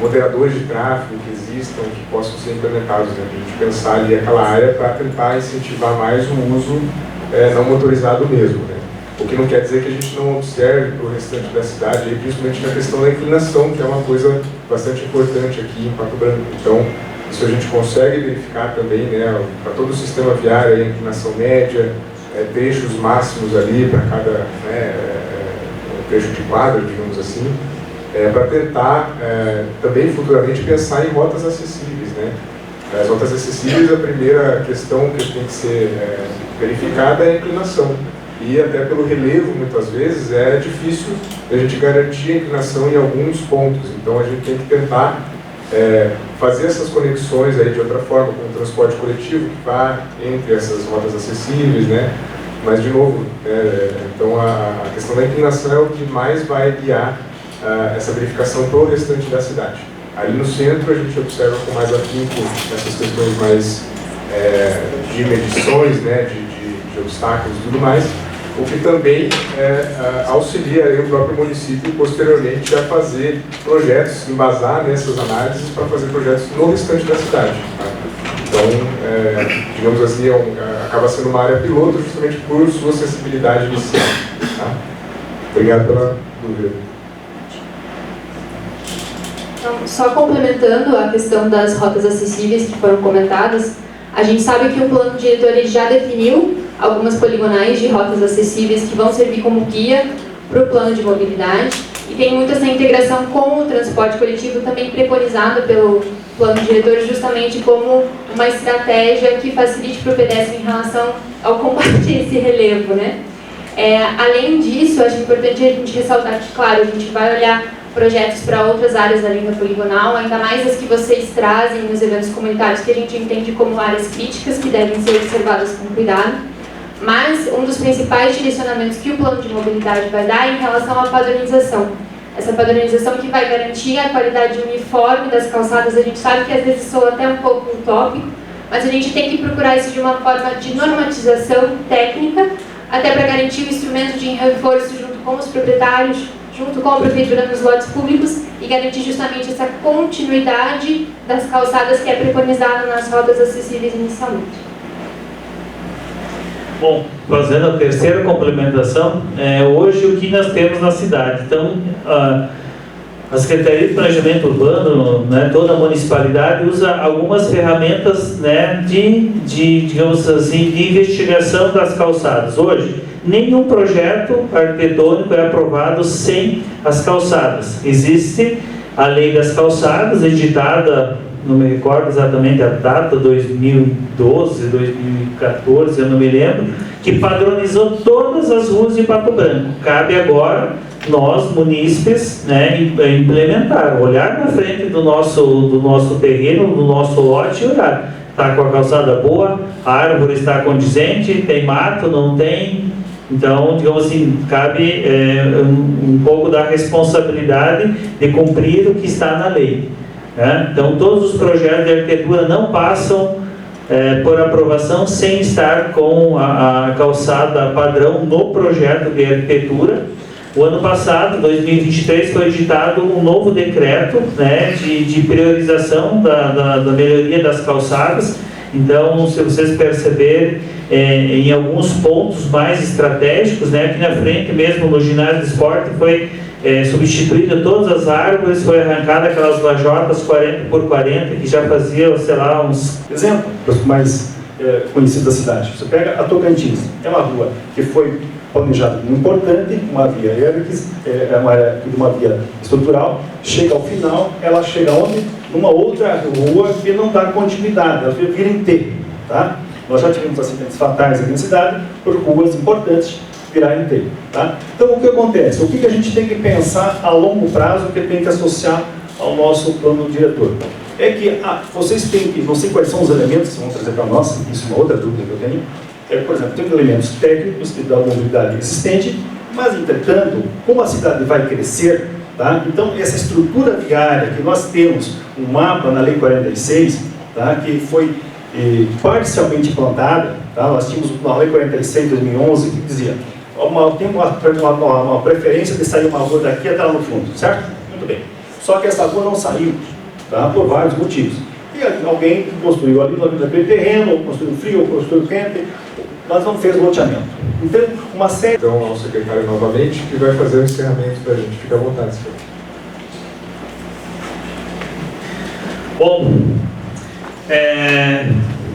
A: moderadores de tráfego que existam, que possam ser implementados, né, para a gente pensar ali aquela área para tentar incentivar mais o uso não motorizado mesmo, né. O que não quer dizer que a gente não observe para o restante da cidade, aí, principalmente na questão da inclinação, que é uma coisa bastante importante aqui em Pato Branco. Então, isso a gente consegue verificar também, né, para todo o sistema viário, a inclinação média, trechos máximos ali para cada trecho de quadra, digamos assim, para tentar também futuramente pensar em rotas acessíveis, né? As rotas acessíveis, a primeira questão que tem que ser verificada é a inclinação. E até pelo relevo, muitas vezes, é difícil a gente garantir a inclinação em alguns pontos. Então a gente tem que tentar fazer essas conexões aí de outra forma, com o transporte coletivo, que vá entre essas rotas acessíveis, né? Mas, de novo, então a questão da inclinação é o que mais vai guiar essa verificação para o restante da cidade. Ali no centro a gente observa com mais afinco essas questões mais de medições, né, de obstáculos e tudo mais, o que também auxilia o próprio município posteriormente a fazer projetos, embasar nessas análises para fazer projetos no restante da cidade. Tá? Então, digamos assim, acaba sendo uma área piloto justamente por sua acessibilidade inicial. Tá? Obrigado pela dúvida.
B: Então, só complementando a questão das rotas acessíveis que foram comentadas, a gente sabe que o plano diretor ele já definiu algumas poligonais de rotas acessíveis que vão servir como guia para o plano de mobilidade, e tem muito essa integração com o transporte coletivo também preconizado pelo plano diretor justamente como uma estratégia que facilite para o pedestre em relação ao combate a esse relevo, né? Além disso, acho importante a gente ressaltar que, claro, a gente vai olhar projetos para outras áreas da linha poligonal, ainda mais as que vocês trazem nos eventos comunitários, que a gente entende como áreas críticas que devem ser observadas com cuidado. Mas um dos principais direcionamentos que o plano de mobilidade vai dar é em relação à padronização. Essa padronização que vai garantir a qualidade uniforme das calçadas, a gente sabe que às vezes soa até um pouco utópico, mas a gente tem que procurar isso de uma forma de normatização técnica, até para garantir o instrumento de reforço junto com os proprietários, junto com a prefeitura nos lotes públicos, e garantir justamente essa continuidade das calçadas que é preconizada nas rotas acessíveis inicialmente.
F: Bom, fazendo a terceira complementação, hoje o que nós temos na cidade. Então, a Secretaria de Planejamento Urbano, né, toda a municipalidade usa algumas ferramentas, né, digamos assim, de investigação das calçadas. Hoje, nenhum projeto arquitetônico é aprovado sem as calçadas. Existe a Lei das Calçadas, editada não me recordo exatamente a data, 2012, 2014, eu não me lembro, que padronizou todas as ruas de Pato Branco. Cabe agora nós, munícipes, né, implementar, olhar na frente do nosso terreno, do nosso lote e olhar. Está com a calçada boa, a árvore está condizente, tem mato, não tem. Então, digamos assim, cabe um pouco da responsabilidade de cumprir o que está na lei. Né? Então, todos os projetos de arquitetura não passam por aprovação sem estar com a calçada padrão no projeto de arquitetura. O ano passado, 2023, foi editado um novo decreto, né, de priorização da melhoria das calçadas. Então, se vocês perceberem, em alguns pontos mais estratégicos, né, aqui na frente mesmo no ginásio de esporte foi substituída todas as árvores, foi arrancada aquelas lajotas 40 por 40 que já faziam, sei lá, uns...
I: Exemplo, os mais conhecidos da cidade. Você pega a Tocantins, é uma rua que foi planejada como importante, uma via Hermes, uma via estrutural, chega ao final, ela chega onde? Numa outra rua que não dá continuidade, ela vira em T, tá? Nós já tivemos acidentes fatais aqui na cidade por ruas importantes virarem T, tá? Então, o que acontece? O que a gente tem que pensar a longo prazo, que tem que associar ao nosso plano diretor? É que vocês têm que, não sei quais são os elementos que vão trazer para nós, isso é uma outra dúvida que eu tenho, por exemplo, tem elementos técnicos que dão mobilidade existente, mas, entretanto, como a cidade vai crescer, tá? Então, essa estrutura viária que nós temos, um mapa na Lei 46, tá? Que foi parcialmente implantada, tá? Nós tínhamos na Lei 46 de 2011, que dizia, tem uma preferência de sair uma rua daqui até lá no fundo, certo? Muito bem. Só que essa rua não saiu, tá? Por vários motivos. E alguém construiu ali naquele terreno, ou construiu frio, ou construiu quente, mas não fez loteamento. Então, uma série...
A: Então, ao secretário novamente, que vai fazer o encerramento para a gente. Fica à vontade, senhor.
F: Bom,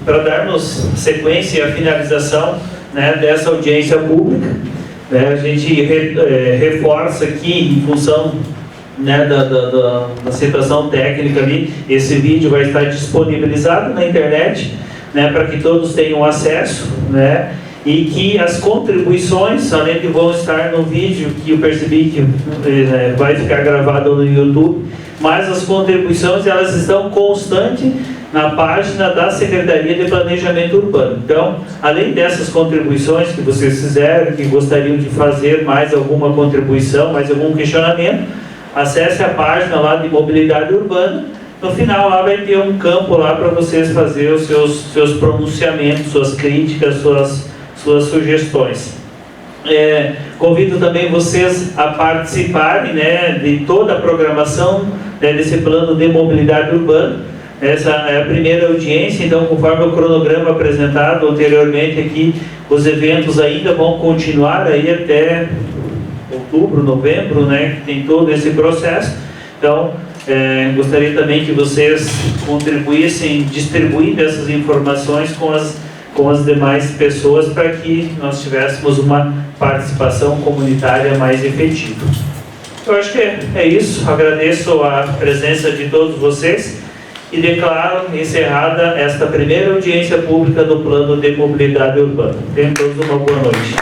F: para darmos sequência à finalização, né, dessa audiência pública, né, a gente reforça aqui, em função, né, da situação técnica ali, esse vídeo vai estar disponibilizado na internet, né, para que todos tenham acesso, né, e que as contribuições, além de vão estar no vídeo, que eu percebi que vai ficar gravado no YouTube, mas as contribuições, elas estão constantes na página da Secretaria de Planejamento Urbano. Então, além dessas contribuições que vocês fizeram, que gostariam de fazer mais alguma contribuição, mais algum questionamento, acesse a página lá de Mobilidade Urbana. No final lá vai ter um campo lá para vocês fazerem os seus pronunciamentos, suas críticas, suas sugestões. Convido também vocês a participarem, né, de toda a programação, né, desse plano de mobilidade urbana. Essa é a primeira audiência, então, conforme o cronograma apresentado anteriormente aqui, os eventos ainda vão continuar aí até outubro, novembro, né, que tem todo esse processo. Então, gostaria também que vocês contribuíssem distribuindo essas informações com as demais pessoas para que nós tivéssemos uma participação comunitária mais efetiva. Eu acho que é isso. Agradeço a presença de todos vocês e declaro encerrada esta primeira audiência pública do Plano de Mobilidade Urbana. Tenham todos uma boa noite.